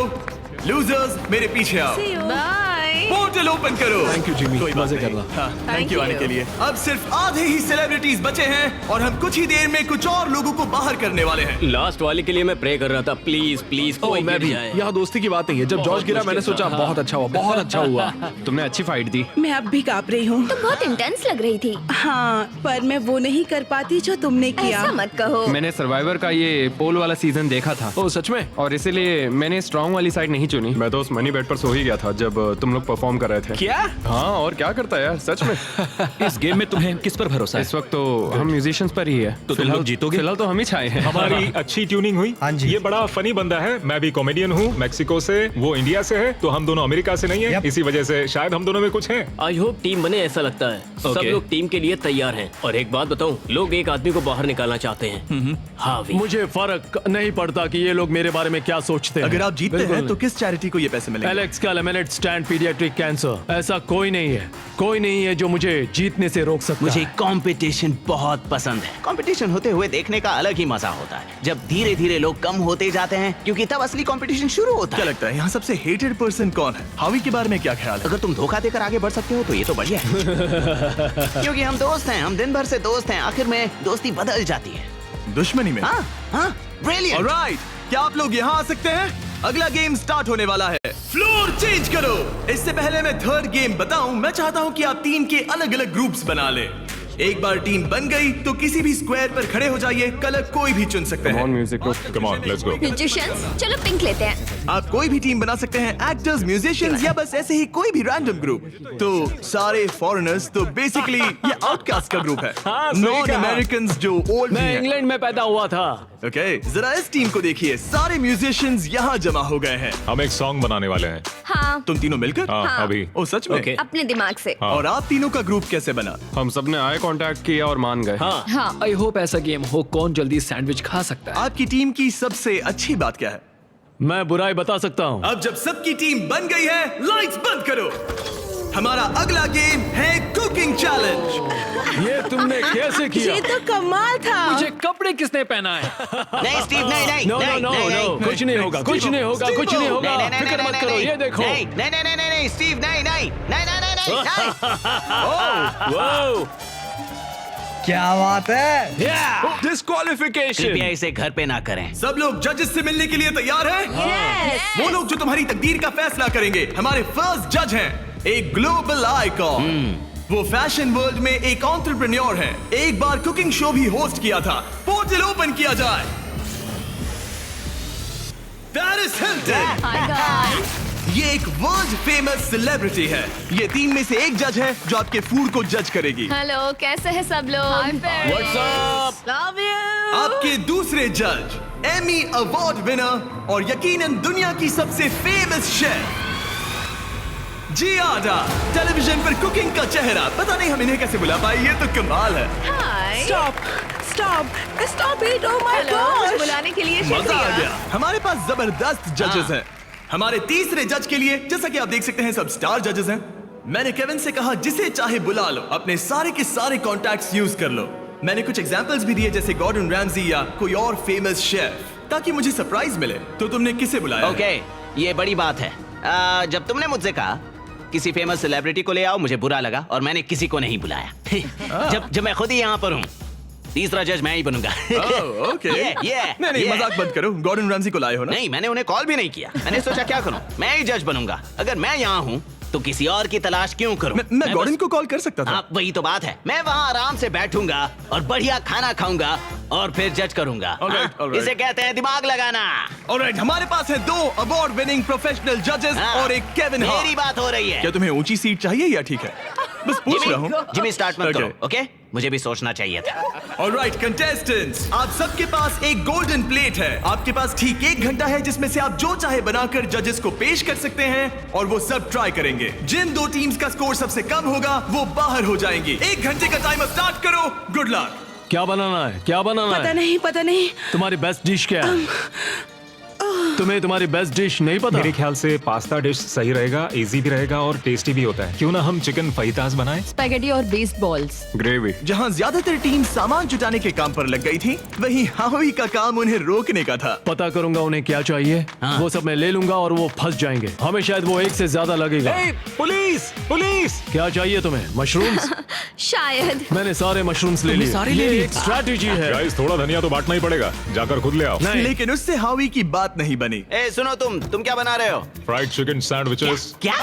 A: लूजर्स मेरे पीछे आओ।
B: बाय।
A: पोर्टल ओपन करो।
E: Thank you, Jimmy.
A: कोई बात
E: मजे
A: नहीं।
E: करना।
A: हाँ,
B: Thank
A: थैंक यू आने
B: you.
A: के लिए। अब सिर्फ आधे ही सेलिब्रिटीज बचे हैं और हम कुछ ही देर में कुछ और लोगों को बाहर करने वाले हैं।
G: लास्ट वाले के लिए मैं प्रे कर रहा था, प्लीज प्लीज
E: ओ,
G: कोई
E: मैं
G: गिर
E: भी।
G: जाए।
E: यहाँ दोस्ती की बात नहीं है। जब जॉर्ज गिरा मैंने सोचा बहुत अच्छा हुआ, बहुत अच्छा हुआ। तुमने अच्छी फाइट दी।
F: मैं अब भी कांप रही हूँ।
J: तुम बहुत इंटेंस लग रही थी।
F: हाँ, पर मैं वो नहीं कर पाती जो तुमने किया।
J: ऐसा मत कहो।
K: मैंने सर्वाइवर का ये पोल वाला सीजन देखा था
E: ओ सच में?
K: और इसीलिए मैंने स्ट्रांग वाली साइड नहीं चुनी।
E: मैं तो उस मनी बेट पर सो ही गया था जब तुम लोग परफॉर्म कर रहे थे।
C: क्या?
E: हाँ, और क्या करता है यार, सच में।
G: इस गेम में तुम्हें किस पर भरोसा
K: इस वक्त तो हम म्यूजिशियंस पर ही है।
G: तो तुम लोग जीतोगे?
K: फिलहाल तो हम ही छाए हैं।
H: हमारी अच्छी ट्यूनिंग हुई।
I: हाँ जी।
H: ये बड़ा फनी बंदा है। मैं भी कॉमेडियन हूँ, मैक्सिको से, वो इंडिया से है, तो हम दोनों अमेरिका से नहीं है।
I: Yep.
H: इसी वजह से शायद हम दोनों में कुछ है।
G: आई होप टीम बने, ऐसा लगता है। सब लोग टीम के लिए तैयार हैं। और एक बात बताऊं, लोग एक आदमी को बाहर निकालना चाहते हैं। हावी।
D: मुझे फर्क नहीं पड़ता कि ये लोग मेरे बारे में क्या सोचते हैं।
A: अगर आप जीतते
D: बिल्कुल
A: हैं तो
D: नहीं।
A: किस चैरिटी को ये पैसे मिलेंगे?
D: एलेक्स का लेमिनेट स्टैंड पीडियाट्रिक कैंसर। ऐसा कोई नहीं है, कोई नहीं है जो मुझे जीतने से रोक सकता
C: मुझे
D: है।
C: कंपटीशन बहुत पसंद है। कंपटीशन होते हुए देखने का अलग ही मजा होता है, जब धीरे धीरे लोग कम होते जाते हैं, क्योंकि तब असली कंपटीशन शुरू होता
A: क्या
C: है।
A: लगता है यहाँ सबसे हेटेड पर्सन कौन है? हावी के बारे में क्या ख्याल है?
C: अगर तुम धोखा देकर आगे बढ़ सकते हो तो ये तो बढ़िया है। क्योंकि हम दोस्त हैं, हम दिन भर से दोस्त हैं, आखिर में दोस्ती बदल जाती है।
A: दुश्मनी में।
C: हाँ हाँ, ब्रिलियंट।
A: ऑलराइट, क्या आप लोग यहाँ आ सकते हैं? अगला गेम स्टार्ट होने वाला है। फ्लोर चेंज करो। इससे पहले मैं थर्ड गेम बताऊं, मैं चाहता हूं कि आप टीम के अलग अलग ग्रुप्स बना लें। एक बार टीम बन गई तो किसी भी स्क्वायर पर खड़े हो जाइए, कलर कोई भी चुन सकते हैं।
E: Music
H: come on, let's go.
J: Musicians, चलो पिंक लेते हैं।
A: आप कोई भी टीम बना सकते हैं, एक्टर्स, म्यूजिशियंस या बस ऐसे ही कोई भी रैंडम ग्रुप। तो सारे फॉरेनर्स, तो बेसिकली ये आउटकास्ट का ग्रुप है। नॉन अमेरिकन जो ओल्ड
D: मैं इंग्लैंड में पैदा हुआ था।
A: ओके, जरा इस टीम को देखिए, सारे म्यूजिशियंस यहाँ जमा हो गए हैं।
H: हम एक सॉन्ग बनाने वाले हैं।
J: हाँ,
A: तुम तीनों मिलकर?
H: हाँ, अभी।
A: ओ सच में?
G: Okay.
J: अपने दिमाग से।
A: और आप तीनों का ग्रुप कैसे बना?
E: हम सब ने आई कांटेक्ट किया और मान गए।
G: हाँ,
J: हाँ,
D: आई होप ऐसा गेम हो कौन जल्दी सैंडविच खा सकता है।
A: आपकी टीम की सबसे अच्छी बात क्या है?
D: मैं बुराई बता सकता हूँ।
A: अब जब सबकी टीम बन गई है, लाइट्स बंद करो। हमारा अगला गेम है कुकिंग चैलेंज।
D: ये तुमने कैसे किया?
F: ये तो कमाल था।
D: मुझे कपड़े किसने पहना है?
C: नहीं स्टीव, नहीं नहीं
D: नो नो
C: नहीं,
D: नो
C: नहीं,
D: नो,
C: नहीं।
D: कुछ नहीं होगा, कुछ नहीं होगा, कुछ नहीं होगा।
C: नहीं, नहीं, नहीं,
D: फिक्र
C: नहीं,
D: मत करो,
C: नहीं,
D: ये देखो।
C: नहीं नहीं नहीं नहीं नहीं स्टीव, नहीं नहीं नहीं नहीं नहीं नहीं।
G: वाओ,
I: क्या बात है?
D: डिस्क्वालिफिकेशन।
C: कृपया इसे घर पे ना करें।
A: सब लोग जजेस से मिलने के लिए तैयार हैं? वो लोग जो तुम्हारी तकदीर का फैसला करेंगे, हमारे फर्स्ट जज हैं, एक ग्लोबल आइकॉन। वो फैशन वर्ल्ड में एक एंटरप्रेन्योर है, एक बार कुकिंग शो भी होस्ट किया था। पोर्टल ओपन किया जाए। Paris Hilton.
J: Hi guys.
A: ये एक वर्ल्ड फेमस सेलिब्रिटी है। ये टीम में से एक जज है जो आपके फूड को जज करेगी।
J: हेलो, कैसे हैं सब लोग?
G: What's up?
B: Love you.
A: आपके दूसरे जज, एमी अवार्ड विनर और यकीनन दुनिया की सबसे फेमस शेफ जियाडा, टेलीविजन पर कुकिंग का चेहरा। पता नहीं हम इन्हें कैसे बुला पाए, ये तो कमाल है।
B: Hi.
F: Stop stop it. Oh my
B: hello, मुझे
F: गॉड।
B: बुलाने के लिए
A: मजा आ
B: शुक्रिया।
A: गया। हमारे पास जबरदस्त जजेस हैं। हमारे तीसरे जज के लिए, जैसा कि आप देख सकते हैं, सब स्टार जजेस हैं। मैंने केविन से कहा जिसे चाहे बुला लो, अपने सारे के सारे कॉन्टैक्ट्स यूज कर लो। मैंने कुछ एग्जांपल्स भी दिए, जैसे गॉर्डन रैमजी या कोई और फेमस शेफ, ताकि मुझे सरप्राइज मिले। तो तुमने किसे बुलाया?
C: ओके, ये बड़ी बात है। जब तुमने मुझसे कहा किसी फेमस सेलिब्रिटी को ले आओ, मुझे बुरा लगा और मैंने किसी को नहीं बुलाया। जब मैं खुद ही यहाँ पर हूँ, तीसरा जज मैं ही बनूंगा।
A: ओके। नहीं, मजाक बंद करो। गॉर्डन रैमजी को लाए हो ना?
C: नहीं, मैंने उन्हें कॉल भी नहीं किया। मैंने सोचा क्या करूं, मैं ही जज बनूंगा। अगर मैं यहाँ हूँ तो किसी और की तलाश क्यों करूं?
A: मैं गॉर्डन को कॉल कर सकता था।
C: हाँ, वही तो बात है। मैं वहाँ आराम से बैठूंगा और बढ़िया खाना खाऊंगा और फिर जज करूंगा।
A: Alright,
C: हाँ,
A: alright.
C: इसे कहते हैं दिमाग लगाना।
A: ऑलराइट, हमारे पास है 2 अवार्ड विनिंग प्रोफेशनल जजेस
C: हाँ,
A: और एक केविन हार्ट।
C: मेरी बात हो रही है।
A: क्या तुम्हें ऊंची सीट चाहिए या ठीक है? बस पूछ रहा हूँ।
C: जिमी स्टार्ट मत
A: Okay.
C: करो, ओके? मुझे भी सोचना चाहिए था।
A: ऑलराइट कंटेस्टेंट्स, आप सबके पास एक गोल्डन प्लेट है। आपके पास ठीक 1 घंटा है जिसमें से आप जो चाहे बनाकर जजेस को पेश कर सकते हैं और वो सब ट्राई करेंगे। जिन 2 टीम्स का स्कोर सबसे कम होगा वो बाहर हो जाएंगी। 1 घंटे का टाइमर स्टार्ट करो। Good luck.
D: क्या बनाना है? क्या बनाना
F: पता
D: है?
F: नहीं।
D: तुम्हारी बेस्ट डिश क्या है?
E: तुम्हें तुम्हारी बेस्ट डिश नहीं पता?
H: मेरे ख्याल से पास्ता डिश सही रहेगा, इजी भी रहेगा और टेस्टी भी होता है। क्यों ना हम चिकन फाहितास बनाएं?
J: स्पैगेटी और बेस्ड बॉल्स।
K: ग्रेवी।
A: जहाँ ज्यादातर टीम सामान जुटाने के काम पर लग गई थी, वहीं हावी का काम उन्हें रोकने का था।
E: पता करूंगा उन्हें क्या चाहिए। वो सब मैं ले लूंगा और वो फंस जाएंगे। हमें शायद वो एक से ज्यादा लगेगा।
H: Police police!
E: क्या चाहिए तुम्हें? मशरूम्स?
J: शायद।
E: मैंने सारे मशरूम्स ले लिए।
K: सारे ले
E: ये
K: लिए?
E: एक स्ट्रैटेजी है।
H: गाइस, थोड़ा धनिया तो बांटना ही पड़ेगा। जाकर खुद ले आओ।
E: नहीं।
A: लेकिन उससे हावी की बात नहीं बनी।
C: ए सुनो, तुम क्या बना रहे हो?
H: Fried chicken sandwiches.
C: क्या?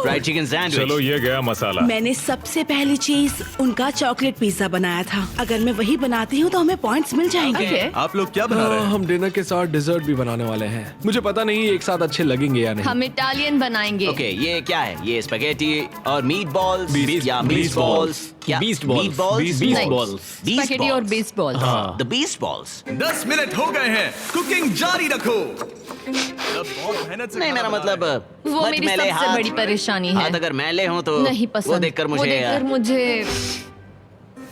C: Fried chicken sandwich.
H: चलो, ये गया मसाला।
F: मैंने सबसे पहली चीज उनका चॉकलेट पिज्जा बनाया था। अगर मैं वही बनाती हूँ तो हमें पॉइंट्स मिल जाएंगे।
B: Okay.
A: आप लोग क्या बना रहे हैं?
E: हम डिनर के साथ डिजर्ट भी बनाने वाले हैं। मुझे पता नहीं एक साथ अच्छे लगेंगे या नहीं।
J: हम इटालियन बनाएंगे।
C: ओके, ये क्या है? ये स्पैगेटी और मीट बॉल्स या
E: Beast
C: मीट बॉल्स? क्या?
G: Beast balls.
C: Meat balls?
G: Beast
C: नहीं।
G: balls.
C: Beast
J: स्पैगेटी और
C: balls.
J: Based balls.
C: The beast balls.
A: 10 minute हो गए हैं, कुकिंग जारी रखो। अब बहुत मेहनत से
C: नहीं,
A: खाना
C: मेरा
A: बना
C: मतलब
J: वो
C: बट
J: मेरी
C: मैले
J: सबसे बड़ी परेशानी है।
C: हाथ अगर मैले हों तो
J: नहीं पसंद।
C: वो देखकर मुझे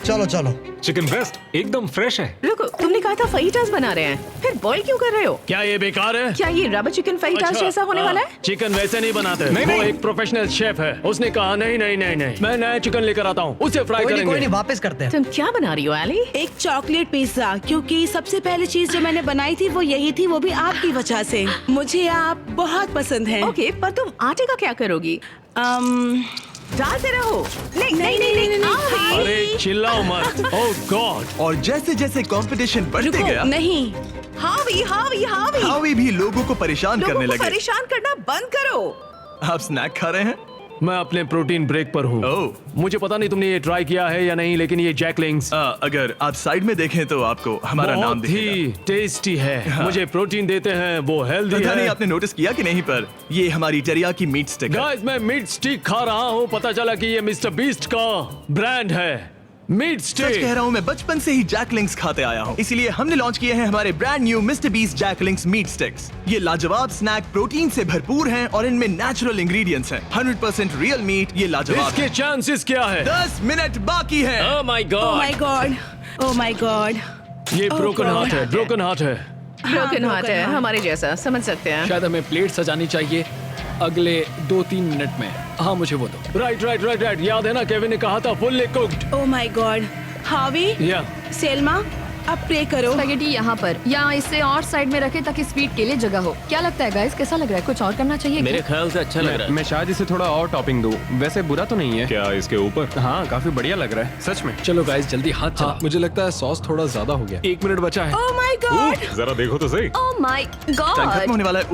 I: चलो चलो।
H: चिकन ब्रेस्ट एकदम फ्रेश है।
B: रुको, तुमने कहा था फहीटास बना रहे हैं, फिर बॉईल क्यों कर रहे हो?
E: क्या ये बेकार है?
B: क्या ये रबर चिकन फहीटास
E: अच्छा,
B: जैसा होने वाला है?
E: चिकन वैसे नहीं बनाते। वो एक प्रोफेशनल शेफ है। उसने कहा नहीं नहीं नहीं नहीं, मैं नया चिकन लेकर आता हूँ, उसे फ्राई
I: कोई
E: करेंगे।
I: नहीं, वापस करते हैं।
B: तुम क्या बना रही हो एली?
F: एक चॉकलेट पिज्जा, क्योंकि सबसे पहली चीज जो मैंने बनाई थी वो यही थी, वो भी आपकी वजह से। मुझे आप बहुत पसंद हैं।
B: ओके, पर तुम आटे का क्या करोगी? डालते रहो। नहीं नहीं नहीं नहीं, नहीं।
E: अरे चिल्लाओ मत। ओह गॉड।
A: और जैसे जैसे कंपटीशन बढ़ते
F: रुको,
A: गया,
F: नहीं।
B: हावी हावी हावी,
A: हावी भी लोगों को परेशान
B: लोगों
A: करने
B: को
A: लगे।
B: परेशान करना बंद करो।
A: आप स्नैक खा रहे हैं?
E: मैं अपने प्रोटीन ब्रेक पर हूँ।
A: ओह।
E: मुझे पता नहीं तुमने ये ट्राई किया है या नहीं, लेकिन ये जैकलिंग्स
A: अगर आप साइड में देखें तो आपको हमारा नाम
E: बहुत
A: दिखेगा।
E: ही टेस्टी है। मुझे प्रोटीन देते हैं, वो हेल्दी
A: पता नहीं
E: है।
A: आपने नोटिस किया कि नहीं, पर ये हमारी टेरियाकी मीट स्टिक है।
E: गाइस, मैं मीट स्टिक खा रहा हूँ। पता चला कि ये मिस्टर बीस्ट का ब्रांड है। Meat
A: such
E: stick.
A: कह रहा हूँ, मैं बचपन से ही जैकलिंग्स खाते आया हूँ, इसीलिए हमने लॉन्च किए हैं हमारे brand new Mister Beast Jack Link's meat sticks. ये लाजवाब स्नैक प्रोटीन से भरपूर हैं और इनमें नेचुरल इंग्रेडिएंट्स हैं। 100% रियल मीट। ये लाजवाब
E: इसके
A: है।
E: चांसेस क्या है?
A: 10 मिनट बाकी है।
G: Oh my
F: oh
G: god.
F: My God, oh my God.
E: ये
F: Oh
E: ब्रोकन
F: God.
E: हार्ट है, ब्रोकन हार्ट है।
B: ब्रोकन हार्ट है,
F: broken heart।
B: हमारे जैसा, समझ सकते हैं।
D: शायद हमें प्लेट सजानी चाहिए अगले 2-3 मिनट में। हाँ, मुझे वो दो।
E: Right right right right. याद है ना, केविन ने कहा था fully cooked.
F: Oh my God. हावी,
E: या
F: सेल्मा, अब प्रे करो।
J: स्पैगेटी यहाँ पर या इसे और साइड में रखे ताकि स्वीट के लिए जगह हो। क्या लगता है गाइस, कैसा लग रहा है? कुछ और करना चाहिए
G: मेरे
J: क्या?
G: ख्याल से अच्छा लग रहा है।
K: मैं शायद इसे थोड़ा और टॉपिंग दूं। वैसे बुरा तो नहीं है।
H: क्या इसके ऊपर?
K: हाँ, काफी बढ़िया लग रहा है सच में।
D: चलो गाइस, जल्दी हाथ चला। मुझे लगता है सॉस थोड़ा ज्यादा हो गया।
E: 1 मिनट बचा है।
F: Oh my God.
H: जरा देखो तो सही।
J: Oh my
A: time
J: God.
A: खत्म होने वाला है।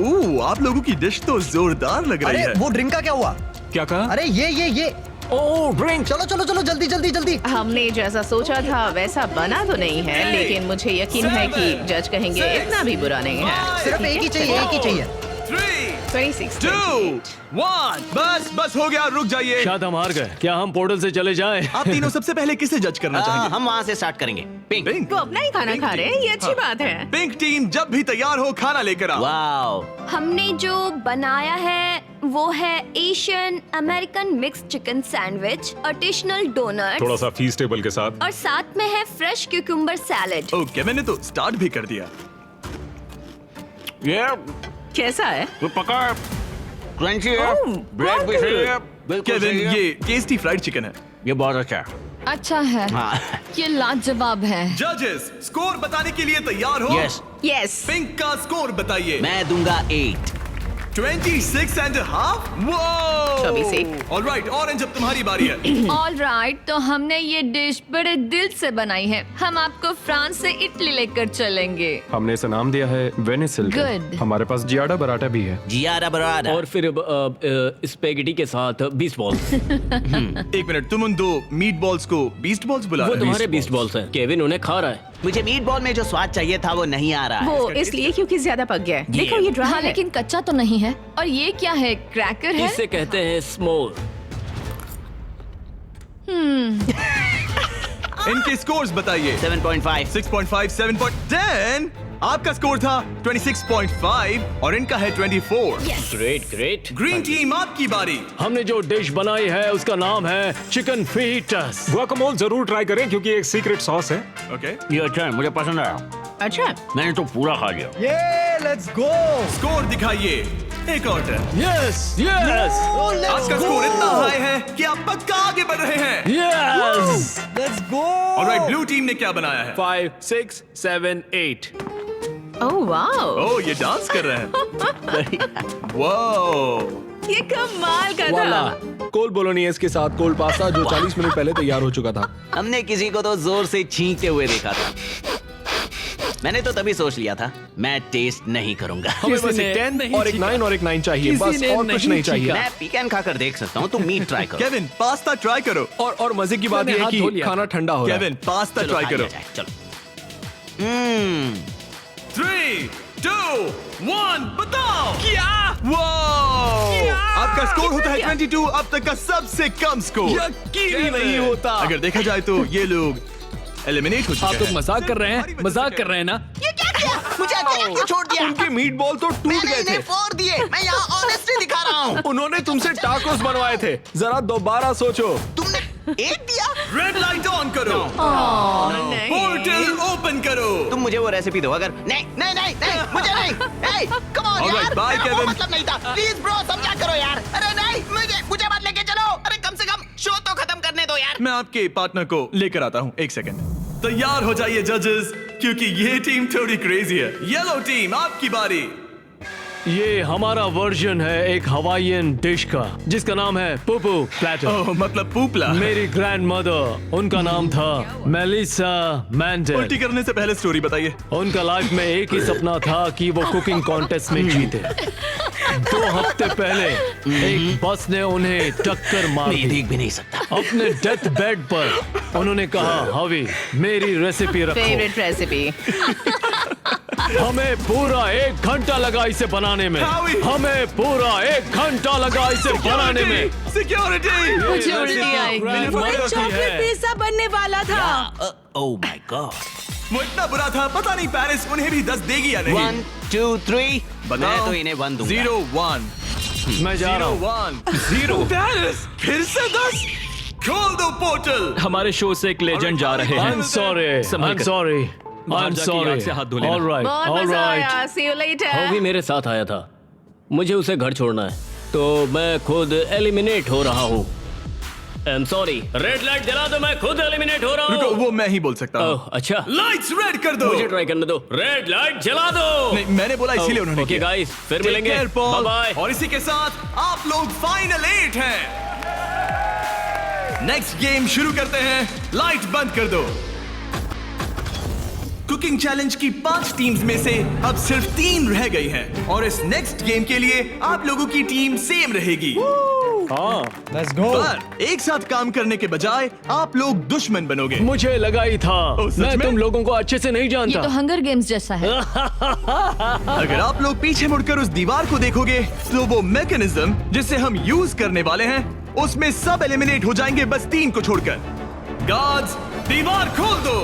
A: आप लोगों की डिश तो जोरदार लग रही
I: अरे
A: है।
I: वो ड्रिंक का क्या हुआ?
H: क्या कहा?
I: अरे ये
E: ओह ड्रिंक।
I: चलो चलो चलो, जल्दी जल्दी जल्दी।
B: हमने जैसा सोचा था वैसा बना तो नहीं है, लेकिन मुझे यकीन है कि जज कहेंगे इतना भी बुरा नहीं है।
I: सिर्फ एक ही चाहिए, एक ही चाहिए।
A: 3,
B: 26,
A: 2, 1। बस हो गया, रुक जाइए।
E: शायद हम हार गए। क्या हम पोर्टल से चले जाएं?
A: आप तीनों सबसे पहले किसे जज करना चाहेंगे?
C: हम वहाँ से स्टार्ट करेंगे। पिंक।
A: पिंक।
B: वो अपना ही खाना खा रहे हैं, ये अच्छी बात है।
A: पिंक टीम जब भी तैयार हो, खाना लेकर आओ।
C: वाओ।
J: हमने जो बनाया है वो है Asian American mix chicken sandwich, additional donut
H: थोड़ा सा फीस्टेबल के साथ।
J: और साथ में है फ्रेश क्यूकम्बर सैलेड।
A: ओके, मैंने तो स्टार्ट भी कर दिया।
C: ये
B: कैसा है?
C: पका, क्रंची है,
B: ओह,
C: ब्रेड भी सही है, बिल्कुल
A: केविन,
C: सही है।
A: ये टेस्टी फ्राइड चिकन है।
C: ये बहुत अच्छा है।
J: अच्छा है,
C: हाँ।
J: ये लाजवाब है।
A: जजेस, स्कोर बताने के लिए तैयार हो?
C: यस।
B: यस।
A: पिंक का स्कोर बताइए।
C: मैं दूंगा 8।
A: 26.5। वो
B: 24।
A: ऑलराइट, ऑरेंज, अब तुम्हारी बारी है।
J: ऑल राइट, तो हमने ये डिश बड़े दिल से बनाई है। हम आपको फ्रांस से इटली लेकर चलेंगे।
K: हमने इसे नाम दिया है वेनिसिल।
J: Good.
K: हमारे पास जियाडा बराटा भी है।
C: जियारा बराड़ा।
G: और फिर स्पेगेटी के साथ बीस्ट बॉल्स।
A: 1 मिनट, तुम उन 2 मीट बॉल्स को बीस्ट बॉल्स बुला
G: वो
A: रहे हो?
G: तुम्हारे बीस्ट बॉल्स हैं। केविन उन्हें खा रहा है।
C: मुझे मीट बॉल में जो स्वाद चाहिए था वो नहीं आ रहा है।
B: वो इसलिए क्योंकि ज्यादा पक गया है।
C: ये।
B: देखो ये ड्राई
J: हाँ,
B: है।
J: लेकिन कच्चा तो नहीं है। और ये क्या है? क्रैकर है?
G: इसे कहते हैं स्मोर।
A: इनके स्कोर्स बताइए।
C: 7.5।
A: 6.5, 7.10। आपका स्कोर था 26.5 और इनका है 24।
G: Great great.
A: ग्रीन टीम, आपकी बारी।
E: हमने जो डिश बनाई है उसका नाम है चिकन फीटस।
H: गुआकामोल जरूर ट्राई करें क्योंकि एक सीक्रेट सॉस है।
A: ओके,
C: ये अच्छा है, मुझे पसंद आया।
B: अच्छा,
C: मैंने तो पूरा खा लिया।
I: ये लेट्स गो।
A: स्कोर दिखाइए। एक और टर्न।
E: यस यस
A: आपका स्कोर इतना हाई है कि आप पक्का आगे बढ़ रहे हैं।
E: Yes.
I: Let's go.
A: Alright, blue team ने क्या बनाया है?
D: 5, 6, 7, 8.
B: ओह वाओ,
A: ओह, ये डांस कर रहे हैं। वाओ,
B: ये कमाल का
D: वाला
B: था।
D: कोल बोलोनियस के साथ कोल पास्ता जो 40 मिनट पहले तैयार हो चुका था।
C: हमने किसी को तो जोर से छींकते हुए देखा था। मैंने तो तभी सोच लिया था मैं टेस्ट नहीं करूंगा।
D: हमें
E: किसी
D: बस
E: ने
D: एक 10
E: नहीं
D: और एक 9 और एक 9 चाहिए,
E: किसी
D: बस
E: ने
D: और कुछ
E: नहीं
D: नहीं चाहिए।
C: मैं पीकन खाकर देख सकता हूँ, तुम मीट ट्राई करो।
A: केविन, पास्ता ट्राई करो।
D: और मजे की बात
E: मैंने
D: यह है
E: हाथ धो
D: कि
E: लिया
D: खाना ठंडा हो रहा है।
A: केविन, पास्ता
C: चलो,
A: ट्राई
C: खा लिया
A: करो।
C: जाए, चलो।
A: 3, 2, 1, बताओ क्या? वाओ, आपका स्कोर होता है 22, अब तक का सबसे कम स्कोर।
D: यकीन ही नहीं होता।
A: अगर देखा जाए तो ये लोग एलिमिनेट हो
E: आप
A: चुके
E: लोग
A: हैं।
E: मजाक कर रहे हैं, मजाक कर रहे हैं ना?
C: मुझे अकेला क्यों छोड़ दिया?
D: उनके मीट बॉल तो टूट गए थे।
C: फोड़ दिए। मैं यहाँ ऑनेस्टी दिखा रहा हूँ।
D: उन्होंने तुमसे टाकोस बनवाए थे। जरा दोबारा सोचो।
C: तुमने एक दिया।
A: रेड लाइट ऑन करो।
B: नहीं।
A: पोर्टल ओपन करो।
C: तुम मुझे वो रेसिपी दो। अगर नहीं नहीं नहीं नहीं मुझे नहीं। Hey, come on
A: Alright,
C: यार,
A: bye,
C: मेरा वो
A: Kevin.
C: मतलब नहीं था। प्लीज ब्रो, समझा करो यार। अरे नहीं, मुझे मत लेके चलो। अरे कम से कम शो तो खत्म करने दो यार।
A: मैं आपके पार्टनर को लेकर आता हूँ, एक सेकंड। तैयार हो जाइए जजेस, क्योंकि ये टीम थोड़ी क्रेजी है। येलो टीम, आपकी बारी।
E: ये हमारा वर्जन है एक हवाईयन डिश का जिसका नाम है पुपू प्लेटर।
A: ओह, मतलब पूपला।
E: मेरी ग्रैंड मदर, उनका नाम था मेलिसा मैंडेल।
A: उल्टी करने से पहले स्टोरी बताइए।
E: उनका लाइफ में एक ही सपना था कि वो कुकिंग कॉन्टेस्ट में जीते। 2 हफ्ते पहले एक बस ने उन्हें टक्कर मार
C: मैं
E: दी।
C: देख भी नहीं सकता।
E: अपने डेथ बेड पर उन्होंने कहा, हवी मेरी रेसिपी रखो।
B: Favourite recipe.
E: हमें पूरा 1 घंटा लगा इसे बनाने में।
A: हावी!
E: हमें पूरा 1 घंटा लगा इसे बनाने में।
A: सिक्योरिटी।
B: मुझे उल्टी आई।
E: ग्रैंड
F: वो
E: मदर की
F: चॉकलेट
E: है।
F: पिज्जा बनने वाला था।
C: Oh my God.
A: वो इतना बुरा था, पता नहीं पेरिस उन्हें भी 10 देगी या नहीं।
C: 1, 2, 3।
A: बताओ।
C: मैं तो इन्हें 1 दूंगा।
A: 0, 1,
E: मैं जा रहा
A: 0,
E: हूँ।
A: 1, 0। पेरिस फिर से 10। खोल दो पोर्टल।
G: हमारे शो से एक लेजेंड जा रहे हैं।
E: I'm sorry.
G: संभल
E: I'm
G: कर।
E: sorry.
G: बाहर
E: I'm
G: जाके
E: sorry.
G: याद से हाथ धो लेना।
E: All right.
B: बहुत
E: All
B: मजा
E: right.
B: आया। See you later.
G: वो भी मेरे साथ आया था। मुझे उसे घर छोड़ना है, तो मैं खुद एलिमिनेट हो रहा हूँ। I'm sorry. रेड लाइट जला दो, मैं खुद एलिमिनेट हो रहा
A: रुको,
G: हूँ।
A: वो मैं ही बोल सकता हूँ।
G: ओह, अच्छा।
A: लाइट्स रेड कर दो।
G: मुझे ट्राई करने दो। रेड लाइट जला दो।
A: नहीं, मैंने बोला इसीलिए उन्होंने
G: ओके
A: किया।
G: गाइस, फिर
A: Take
G: मिलेंगे।
A: care, Paul.
G: Bye bye.
A: और इसी के साथ आप लोग फाइनल 8 हैं। नेक्स्ट गेम शुरू करते हैं। लाइट बंद कर दो। कुकिंग चैलेंज की 5 टीम्स में से अब सिर्फ 3 रह गई हैं और इस नेक्स्ट गेम के लिए आप लोगों की टीम सेम रहेगी।
E: हाँ,
I: लेट्स गो।
A: पर एक साथ काम करने के बजाय आप लोग दुश्मन बनोगे।
E: मुझे लगा ही था।
A: ओह, सच
E: मैं
A: में?
E: तुम लोगों को अच्छे से नहीं जानता।
J: हंगर गेम्स जैसा है।
A: अगर आप लोग पीछे मुड़कर उस दीवार को देखोगे तो वो मैकेनिज्म जिसे हम यूज करने वाले हैं उसमें सब एलिमिनेट हो जाएंगे, बस 3 को छोड़कर। गार्ड्स, दीवार खोल दो।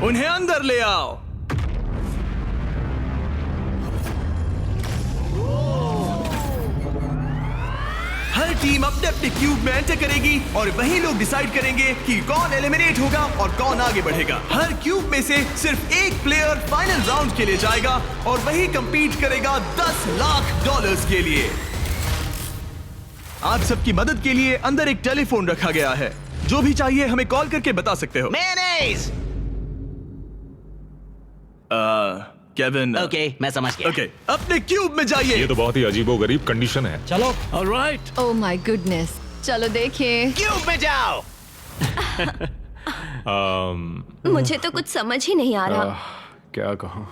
A: उन्हें अंदर ले आओ। हर टीम अपने अपने क्यूब में एंटर करेगी और वही लोग डिसाइड करेंगे कि कौन एलिमिनेट होगा और कौन आगे बढ़ेगा। हर क्यूब में से सिर्फ एक प्लेयर फाइनल राउंड के लिए जाएगा और वही कंपीट करेगा $10 लाख के लिए। आप सबकी मदद के लिए अंदर एक टेलीफोन रखा गया है। जो भी चाहिए हमें कॉल करके बता सकते हो।
C: मेयोनेज़।
A: केविन।
C: ओके, मैं समझ गया।
A: ओके, अपने क्यूब में जाइए।
H: ये तो बहुत ही अजीबोगरीब कंडीशन है।
I: चलो।
E: All right.
J: Oh my goodness, चलो देखिए।
C: क्यूब में जाओ।
J: मुझे तो कुछ समझ ही नहीं आ रहा।
K: क्या कहूँ?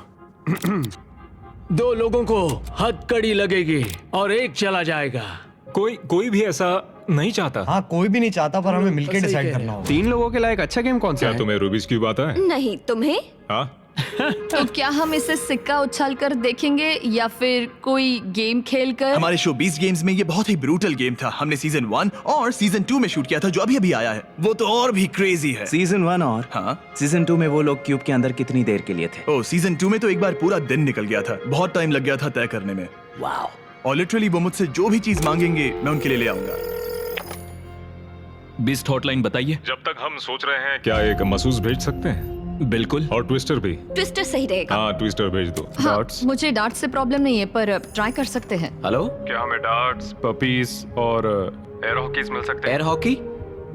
E: 2 लोगों को हथकड़ी लगेगी और एक चला जाएगा।
H: कोई भी ऐसा नहीं चाहता।
I: हाँ, कोई भी नहीं चाहता, पर हमें मिलकर
E: सही
I: डिसाइड
E: कह
I: करना होगा।
K: 3 लोगों के लायक अच्छा गेम कौन सा
H: क्या
K: है?
H: तुम्हें रूबिक्स क्यूब आता है?
J: नहीं, तुम्हें?
H: हाँ,
J: तो क्या हम इसे सिक्का उछाल कर देखेंगे या फिर कोई गेम खेल कर?
A: हमारे शो 20 गेम्स में ये बहुत ही ब्रूटल गेम था। हमने सीजन 1 और सीजन 2 में शूट किया था, जो अभी अभी आया है। वो तो और भी क्रेजी है।
L: सीजन 1 और
A: हाँ,
L: सीजन 2 में वो लोग क्यूब के अंदर कितनी देर के लिए थे?
A: ओ, सीजन 2 में तो एक बार पूरा दिन निकल गया था। बहुत टाइम लग गया था तय करने में।
C: वाओ।
A: और लिटरली वो मुझसे जो भी चीज मांगेंगे मैं उनके लिए ले आऊंगा।
M: बीस्ट हॉटलाइन बताइए।
H: जब तक हम सोच रहे हैं क्या एक मसूस भेज सकते हैं?
M: बिल्कुल।
H: और ट्विस्टर भी।
J: ट्विस्टर सही रहेगा।
H: हाँ ट्विस्टर भेज दो।
N: हाँ, मुझे डार्ट से प्रॉब्लम नहीं है पर ट्राई कर सकते हैं।
K: हेलो,
H: क्या हमें डार्ट्स, पपीज और एयर हॉकीज मिल सकते हैं?
L: Air hockey?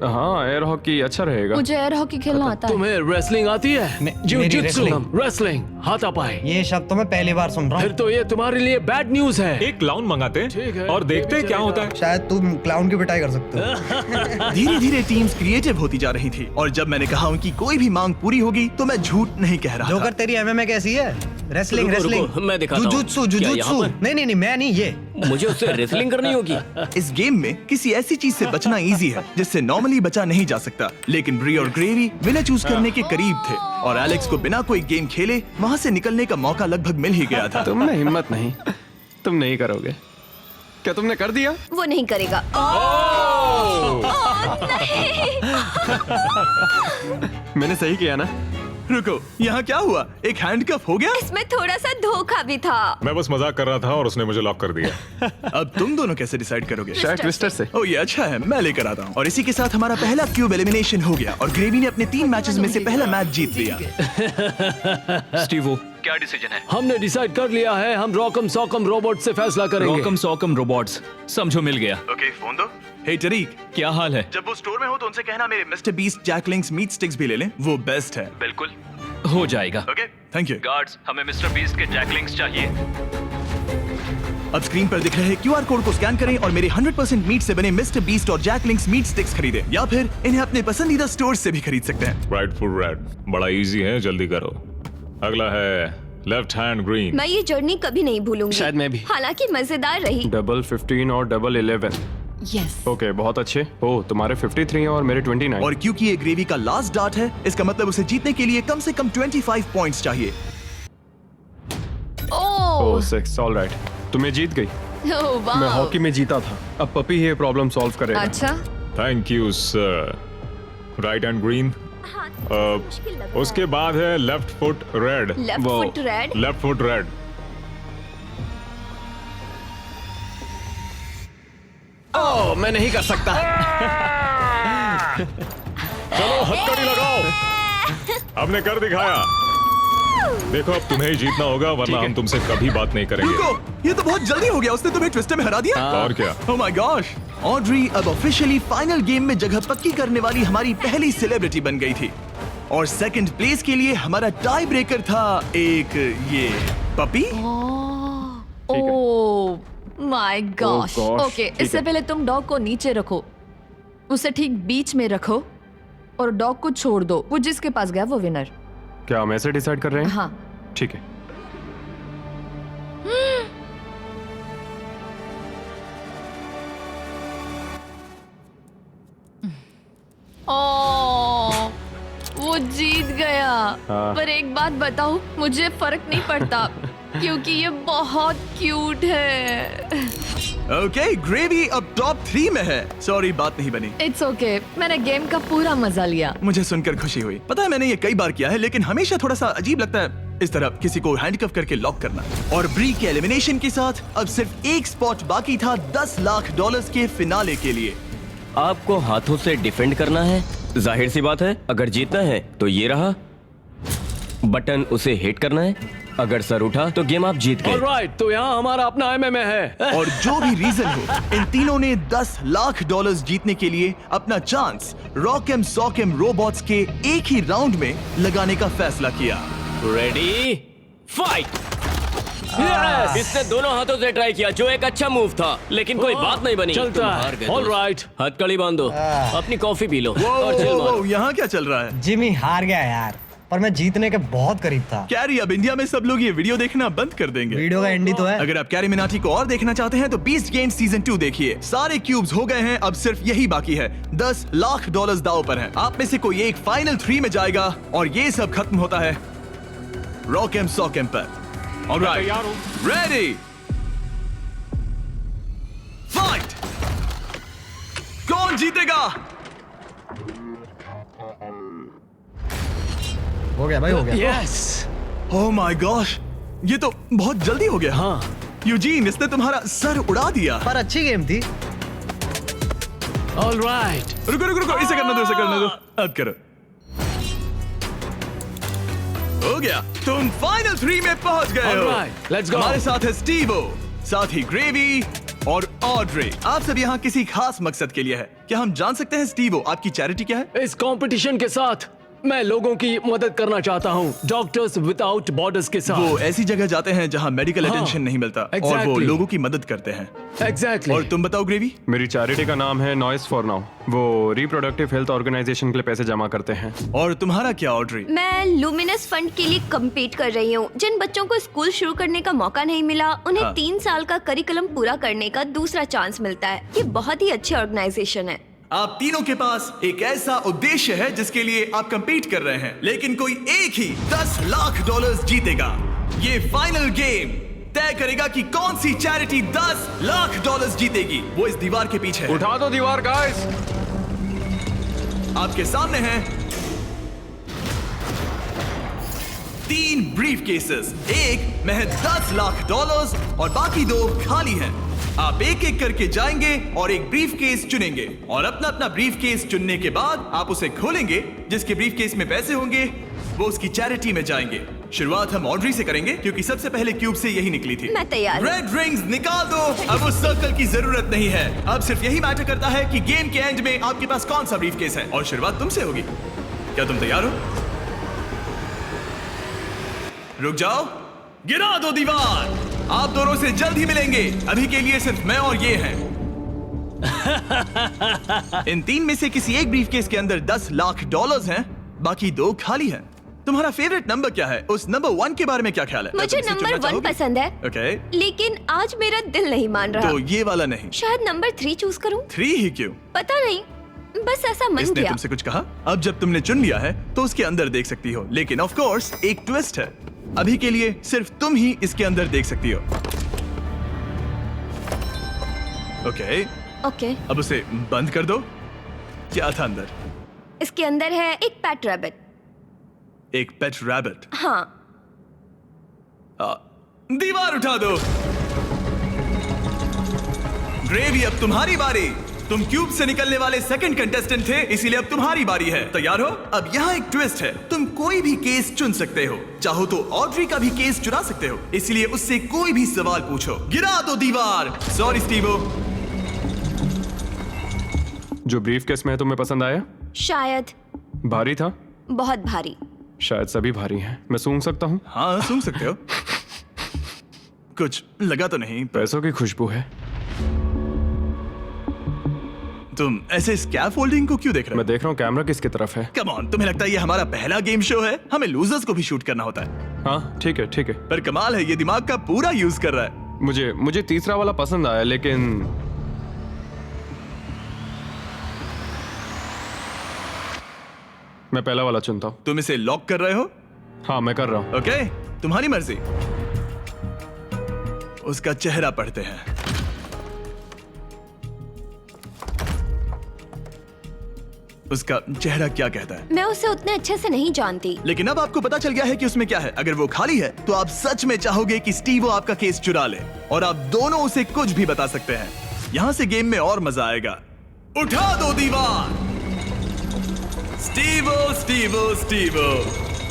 K: हाँ एयर हॉकी अच्छा रहेगा।
N: मुझे एयर हॉकी खेलना आता है।
E: तुम्हें रेसलिंग आती है? जिu-jitsu, रेसलिंग, हाथापाई।
I: ये शब्द तो मैं पहली बार सुन रहा
E: फिर
I: हूँ।
E: तो ये तुम्हारे लिए बैड न्यूज है।
H: एक क्लाउन मंगाते
E: ठीक है,
H: और देखते
E: ये भी
H: क्या
E: चलेगा।
H: होता है।
I: शायद तुम क्लाउन की पिटाई कर सकते हो।
A: धीरे धीरे टीम्स क्रिएटिव होती जा रही थी और जब मैंने कहा उनकी कोई भी मांग पूरी होगी तो मैं झूठ नहीं कह रहा था।
I: जोकर तेरी एमएमए कैसी है? रेसलिंग
G: रुको,
I: रेसलिंग।
G: रुको, मैं दिखाता हूँ।
I: जुजुत्सु
G: क्या
I: जुजुत्सु।
G: यहाँ पर?
I: नहीं मैं नहीं, ये
G: मुझे उससे रेसलिंग करनी होगी।
A: इस गेम में किसी ऐसी चीज से बचना इजी है जिससे नॉर्मली बचा नहीं जा सकता, लेकिन ब्री और ग्रेवी विनर चूज करने के करीब थे और एलेक्स को बिना कोई गेम खेले वहाँ से निकलने का मौका लगभग मिल ही गया था।
K: तुम में हिम्मत नहीं, तुम नहीं करोगे। क्या तुमने कर दिया?
J: वो नहीं करेगा।
K: मैंने सही किया ना?
A: रुको, यहाँ क्या हुआ? एक हैंडकफ हो गया?
J: इसमें थोड़ा सा धोखा भी था।
H: मैं बस मजाक कर रहा था और उसने मुझे लॉक कर दिया।
A: अब तुम दोनों कैसे डिसाइड करोगे?
K: शायद ट्विस्टर से।
A: ओह ये अच्छा है, मैं लेकर आता हूँ। और इसी के साथ हमारा पहला क्यूब एलिमिनेशन हो गया और ग्रेवी ने अपने 3 मैचेस में से पहला मैच जीत लिया।
M: स्टीवो, क्या डिसीजन है?
E: हमने डिसाइड कर लिया है, हम रॉकम सॉकम रोबोट से फैसला करेंगे।
M: रॉकम सॉकम रोबोट्स, समझो मिल गया।
A: ओके फोन दो। हे टरीक,
M: क्या हाल है?
A: जब वो स्टोर में हो तो उनसे कहना मेरे mister Beast Jack Link's meat sticks भी ले लें, वो बेस्ट है।
M: बिल्कुल हो जाएगा।
A: Okay thank you.
M: गार्ड्स, हमें मिस्टर बीस्ट के जैकलिंग्स चाहिए।
A: अब स्क्रीन पर दिख रहे QR कोड को स्कैन करें और मेरे 100% मीट से बने मिस्टर बीस्ट और जैकलिंग्स मीट स्टिक्स खरीदें, या फिर इन्हें अपने पसंदीदा स्टोर से भी खरीद सकते हैं।
H: राइटफुल रेड, बड़ा इजी है, जल्दी करो। अगला है लेफ्ट हैंड ग्रीन।
J: मैं ये जर्नी कभी नहीं भूलूंगी।
K: शायद मैं भी।
J: हालांकि मजेदार रही।
K: डबल 15 और डबल 11।
N: यस।
K: ओके बहुत अच्छे। ओह तुम्हारे 53 और मेरे 29।
A: और क्योंकि ये ग्रेवी का लास्ट डार्ट है, इसका मतलब उसे जीतने के लिए कम से कम 25 पॉइंट्स चाहिए।
K: ओह 6 ऑलराइट, तुम्हें जीत गई। मैं हॉकी में जीता था। अब पपी ये प्रॉब्लम सॉल्व करेगा।
N: अच्छा।
H: Thank you sir. Right hand green. उसके बाद है left foot red.
J: Left foot red.
H: Left foot red.
K: Oh मैं नहीं कर सकता।
H: चलो हथकड़ी लगाओ। हमने कर दिखाया। देखो अब तुम्हें ही जीतना होगा वरना हम तुमसे कभी बात नहीं करेंगे।
A: रुको, ये तो बहुत जल्दी हो गया, उसने तुम्हें ट्विस्टर में हरा दिया।
H: और क्या?
A: ओह माय गॉश, ऑड्री अब ऑफिशियली फाइनल गेम में जगह पक्की करने वाली हमारी पहली सेलिब्रिटी बन गई थी और सेकंड प्लेस के लिए हमारा टाई ब्रेकर था एक ये puppy.
N: Oh my gosh.
K: gosh,
N: okay
K: ठीक
N: इससे
K: है।
N: पहले तुम डॉग को नीचे रखो, उसे ठीक बीच में रखो और डॉग को छोड़ दो। वो जिसके पास गया वो विनर।
K: क्या हम ऐसे डिसाइड कर रहे हैं?
N: हाँ
K: ठीक है।
N: ओह वो जीत गया।
K: हाँ।
N: पर एक बात बताऊं, मुझे फर्क नहीं पड़ता क्योंकि ये बहुत क्यूट है।
A: ओके, ग्रेवी अब टॉप 3 में है। सॉरी बात नहीं बनी।
N: इट्स ओके, मैंने गेम का पूरा मजा लिया।
A: मुझे सुनकर खुशी हुई। पता है मैंने ये कई बार किया है लेकिन हमेशा थोड़ा सा अजीब लगता है इस तरह किसी को हैंडकफ करके लॉक करना। और ब्री के एलिमिनेशन के साथ अब सिर्फ एक स्पॉट बाकी था $10 लाख के फिनाले के लिए।
G: आपको हाथों से डिफेंड करना है। जाहिर सी बात है, अगर जीतना है तो ये रहा बटन, उसे हिट करना है। अगर सर उठा तो गेम आप जीत गए।
E: ऑलराइट, तो यहाँ हमारा अपना MMA है।
A: और जो भी रीजन हो, इन तीनों ने $10 लाख जीतने के लिए अपना चांस रॉकम सॉकम रोबोट्स के एक ही राउंड में लगाने का फैसला किया।
G: Ready fight. इसने दोनों हाथों से ट्राई किया जो एक अच्छा मूव था, लेकिन कोई बात नहीं बनी।
E: चलता
G: तुम
E: है।
G: हार गए।
E: ऑलराइट,
G: हथकड़ी बांधो, अपनी कॉफी पी लो और चिल मारो।
A: यहाँ क्या चल रहा है?
I: जिमी हार गया यार, पर मैं जीतने के बहुत करीब था।
A: कैरी, अब इंडिया में सब लोग ये वीडियो देखना बंद कर देंगे।
I: वीडियो का एंड ही तो है।
A: अगर आप कैरी मिनाटी को और देखना चाहते हैं तो बीस्ट गेम्स सीजन 2 देखिए। सारे क्यूब्स हो गए हैं, अब सिर्फ यही बाकी है। $10 लाख दांव पर हैं। आप में से कोई एक फाइनल 3 में जाएगा और ये सब खत्म होता है रॉकम सॉकम पर। Alright, ready fight. कौन जीतेगा?
I: हो गया भाई, हो गया।
A: यस। ओह माय गॉश, ये तो बहुत जल्दी हो गया।
E: हाँ।
A: यूजीन, इसने तुम्हारा सर उड़ा दिया।
I: पर अच्छी गेम थी।
E: ऑलराइट।
A: रुको रुको रुको, इसे करने दो, इसे करने दो। अब करो। हो गया, तुम फाइनल 3 में पहुंच गए हो।
E: Alright, let's go.
A: हमारे साथ है स्टीवो, साथ ही ग्रेवी और ऑड्रे। आप सब यहाँ किसी खास मकसद के लिए है। क्या हम जान सकते हैं स्टीवो, आपकी चैरिटी क्या है?
E: इस कंपटीशन के साथ मैं लोगों की मदद करना चाहता हूँ, डॉक्टर्स विदाउट बॉर्डर्स के साथ।
A: वो ऐसी जगह जाते हैं जहाँ मेडिकल अटेंशन नहीं मिलता और वो
E: exactly.
A: लोगों की मदद करते हैं।
E: एग्जैक्टली।
A: और तुम बताओ ग्रेवी?
K: मेरी चैरिटी का नाम है नॉइस फॉर नाउ। वो रिप्रोडक्टिव हेल्थ ऑर्गेनाइजेशन के लिए पैसे जमा करते हैं।
A: और तुम्हारा क्या ऑड्री?
J: मैं लुमिनस फंड के लिए कम्पीट कर रही हूँ। जिन बच्चों को स्कूल शुरू करने का मौका नहीं मिला, उन्हें 3 साल का करिकुलम पूरा करने का दूसरा चांस मिलता है। ये बहुत ही अच्छी ऑर्गेनाइजेशन है।
A: आप तीनों के पास एक ऐसा उद्देश्य है जिसके लिए आप कंपीट कर रहे हैं, लेकिन कोई एक ही $10 लाख जीतेगा। ये फाइनल गेम तय करेगा कि कौन सी चैरिटी $10 लाख जीतेगी। वो इस दीवार के पीछे है।
K: उठा दो दीवार गाइस।
A: आपके सामने हैं 3 ब्रीफ केसेस, एक में है $10 लाख और बाकी 2 खाली हैं। आप एक एक करके जाएंगे और एक ब्रीफ केस चुनेंगे और अपना अपना ब्रीफ केस चुनने के बाद आप उसे खोलेंगे। जिसके ब्रीफ केस में पैसे होंगे वो उसकी चैरिटी में जाएंगे। शुरुआत हम ऑड्री से करेंगे क्योंकि सबसे पहले क्यूब से यही निकली थी।
J: मैं तैयार हूं।
A: रेड रिंग्स निकाल दो। अब उस सर्कल की जरूरत नहीं है। अब सिर्फ यही मैटर करता है कि गेम के एंड में आपके पास कौन सा ब्रीफ केस है और शुरुआत तुमसे होगी। क्या तुम तैयार हो? रुक जाओ, गिरा दो दीवार। आप दोनों से जल्द ही मिलेंगे। अभी के लिए सिर्फ मैं और ये हैं। इन 3 में से किसी एक ब्रीफकेस के अंदर $10 लाख हैं, बाकी 2 खाली हैं। तुम्हारा फेवरेट नंबर क्या है? उस नंबर 1 के बारे में क्या ख्याल है?
J: मुझे नंबर 1 पसंद है।
A: ओके।
J: लेकिन आज मेरा दिल नहीं मान रहा।
A: तो ये वाला नहीं?
J: शायद नंबर 3 चूज करूं।
A: 3 ही क्यों?
J: पता नहीं, बस ऐसा मन
A: इसने
J: किया।
A: तुमसे कुछ कहा? अब जब तुमने चुन लिया है तो उसके अंदर देख सकती हो, लेकिन ऑफ कोर्स एक ट्विस्ट है। अभी के लिए सिर्फ तुम ही इसके अंदर देख सकती हो। ओके। अब उसे बंद कर दो। क्या था अंदर?
J: इसके अंदर है एक पेट रैबिट।
A: एक पेट रैबिट?
J: हाँ।
A: दीवार उठा दो। ग्रेवी, अब तुम्हारी बारी। तुम क्यूब से निकलने वाले सेकंड कंटेस्टेंट थे, इसीलिए अब तुम्हारी बारी है। तैयार हो? अब यहाँ एक ट्विस्ट है। तुम कोई भी केस चुन सकते हो। चाहो तो ऑड्री का भी केस चुरा सकते हो, इसलिए उससे कोई भी सवाल पूछो। गिरा दो दीवार। Sorry Stevo.
K: जो ब्रीफ केस में है तुम्हें पसंद आया?
J: शायद।
K: भारी था?
J: बहुत भारी।
K: शायद सभी भारी हैं। मैं सूंघ सकता हूँ?
A: हाँ, सूंघ सकते हो। कुछ लगा तो नहीं?
K: पैसों की खुशबू है।
A: तुम ऐसे स्कैफोल्डिंग को क्यों देख रहे हो?
K: मैं देख रहा हूँ कैमरा किसकी तरफ है।
A: कम ऑन, तुम्हें लगता है ये हमारा पहला गेम शो है? हमें लूजर्स को भी शूट करना होता है।
K: हाँ ठीक है ठीक है।
A: पर कमाल है, ये दिमाग का पूरा यूज कर रहा है।
K: मुझे तीसरा वाला पसंद आया, लेकिन मैं पहला वाला चुनता हूँ।
A: तुम इसे लॉक कर रहे हो?
K: हाँ मैं कर रहा हूँ।
A: ओके, तुम्हारी मर्जी। उसका चेहरा पढ़ते हैं। उसका चेहरा क्या कहता है?
J: मैं उसे उतने अच्छे से नहीं जानती।
A: लेकिन अब आपको पता चल गया है कि उसमें क्या है। अगर वो खाली है तो आप सच में चाहोगे कि स्टीवो आपका केस चुरा ले, और आप दोनों उसे कुछ भी बता सकते हैं। यहाँ से गेम में और मजा आएगा। उठा दो दीवार। स्टीवो स्टीवो स्टीवो,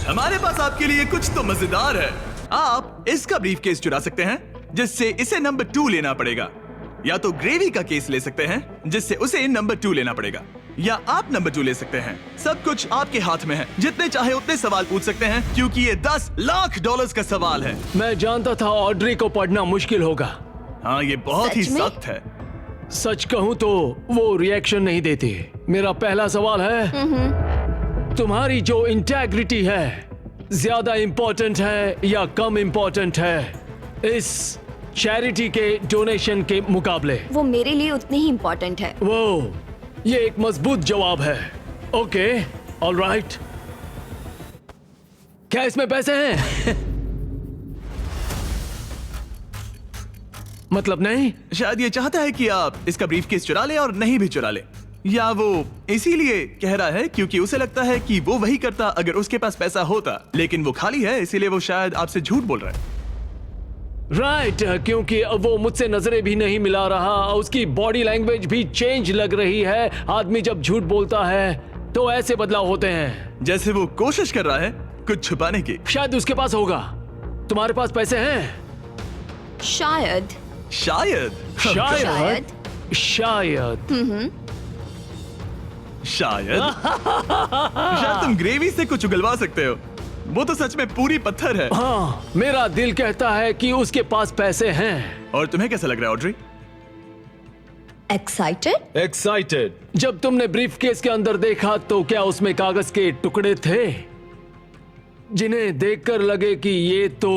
A: हमारे पास आपके लिए कुछ तो मजेदार है। आप इसका ब्रीफ केस चुरा सकते हैं, जिससे इसे नंबर 2 लेना पड़ेगा, या तो ग्रेवी का केस ले सकते हैं, जिससे उसे नंबर 2 लेना पड़ेगा, या आप नंबर 2 ले सकते हैं। सब कुछ आपके हाथ में है। जितने चाहे उतने सवाल पूछ सकते हैं, क्योंकि ये $10 लाख का सवाल है।
E: मैं जानता था ऑड्री को पढ़ना मुश्किल होगा।
A: हाँ, ये बहुत ही सख्त है।
E: सच कहूँ तो वो रिएक्शन नहीं देती। मेरा पहला सवाल है, तुम्हारी जो इंटेग्रिटी है ज्यादा इंपॉर्टेंट है या कम इंपॉर्टेंट है इस चैरिटी के डोनेशन के मुकाबले?
J: वो मेरे लिए उतनी ही इंपॉर्टेंट है।
E: वो, ये एक मजबूत जवाब है। Okay, alright. क्या इसमें पैसे हैं? मतलब नहीं?
A: शायद ये चाहता है कि आप इसका ब्रीफकेस चुरा ले और नहीं भी चुरा ले, या वो इसीलिए कह रहा है क्योंकि उसे लगता है कि वो वही करता अगर उसके पास पैसा होता, लेकिन वो खाली है, इसीलिए वो शायद आपसे झूठ बोल रहा है।
E: राइट क्योंकि वो मुझसे नजरें भी नहीं मिला रहा, उसकी बॉडी लैंग्वेज भी चेंज लग रही है। आदमी जब झूठ बोलता है तो ऐसे बदलाव होते हैं।
A: जैसे वो कोशिश कर रहा है कुछ छुपाने की।
E: शायद उसके पास होगा। तुम्हारे पास पैसे हैं?
J: शायद
A: शायद
E: शायद शायद
A: शायद शायद तुम ग्रेवी से कुछ उगलवा सकते हो। वो तो सच में पूरी पत्थर है।
E: हाँ, मेरा दिल कहता है कि उसके पास पैसे हैं।
A: और तुम्हें कैसा लग रहा है ऑड्री?
E: एक्साइटेड। जब तुमने ब्रीफकेस के अंदर देखा तो क्या उसमें कागज के टुकड़े थे जिन्हें देखकर लगे कि ये तो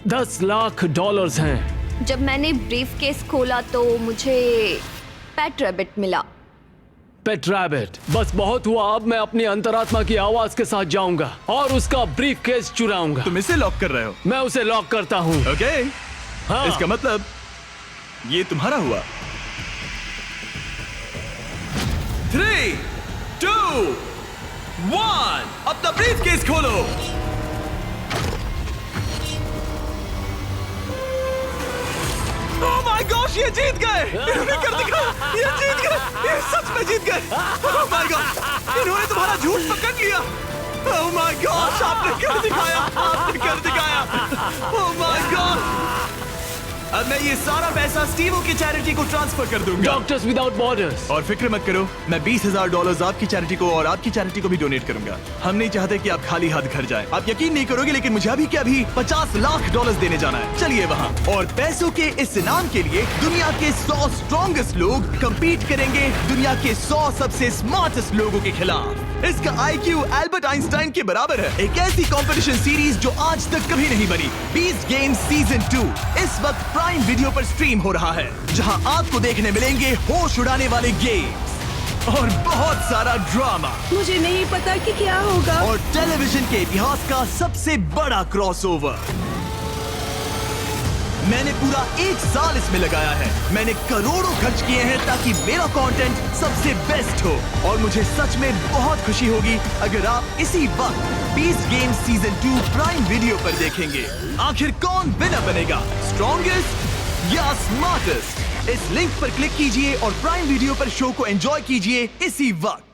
E: $10 लाख हैं?
J: जब मैंने ब्रीफकेस खोला तो मुझे पेट रैबिट मिला।
E: पेट रैबिट। बस बहुत हुआ, अब मैं अपनी अंतरात्मा की आवाज के साथ जाऊंगा और उसका ब्रीफकेस चुराऊंगा।
A: तुम इसे लॉक कर रहे हो?
E: मैं उसे लॉक करता हूँ।
A: ओके।
E: हाँ।
A: इसका मतलब ये तुम्हारा हुआ। 3, 2, 1 अपना ब्रीफकेस खोलो। ओह माय गॉश, ये जीत गए। इन्होंने कर दिखाया, ये जीत गए, ये सच में जीत गए। ओह माय गॉड, इन्होंने तुम्हारा झूठ पकड़ लिया। ओह माय गॉश, आपने कर दिखाया, आपने कर दिखाया। Oh my God. अब मैं ये सारा पैसा स्टीवो की चैरिटी को ट्रांसफर कर दूंगा।
E: Doctors without borders.
A: और फिक्र मत करो, मैं $20,000 आपकी चैरिटी को और आपकी चैरिटी को भी डोनेट करूंगा। हम नहीं चाहते कि आप खाली हाथ घर जाएं। आप यकीन नहीं करोगे लेकिन मुझे अभी के अभी $50 लाख देने जाना है। चलिए वहाँ। और पैसों के इस इनाम के लिए दुनिया के 100 स्ट्रॉन्गेस्ट लोग कम्पीट करेंगे दुनिया के 100 सबसे स्मार्टेस्ट लोगों के खिलाफ। इसका IQ एल्बर्ट आइंस्टाइन के बराबर है। एक ऐसी कंपटीशन सीरीज जो आज तक कभी नहीं बनी। बीस्ट गेम्स सीजन 2 इस वक्त प्राइम वीडियो पर स्ट्रीम हो रहा है, जहां आपको देखने मिलेंगे होश उड़ाने वाले गेम्स और बहुत सारा ड्रामा।
F: मुझे नहीं पता कि क्या होगा।
A: और टेलीविजन के इतिहास का सबसे बड़ा क्रॉसओवर। मैंने पूरा 1 साल इसमें लगाया है। मैंने करोड़ों खर्च किए हैं ताकि मेरा कंटेंट सबसे बेस्ट हो। और मुझे सच में बहुत खुशी होगी अगर आप इसी वक्त beast games season 2 prime video पर देखेंगे। आखिर कौन विनर बनेगा, स्ट्रॉन्गेस्ट या स्मार्टेस्ट? इस लिंक पर क्लिक कीजिए और प्राइम वीडियो पर शो को एंजॉय कीजिए इसी वक्त।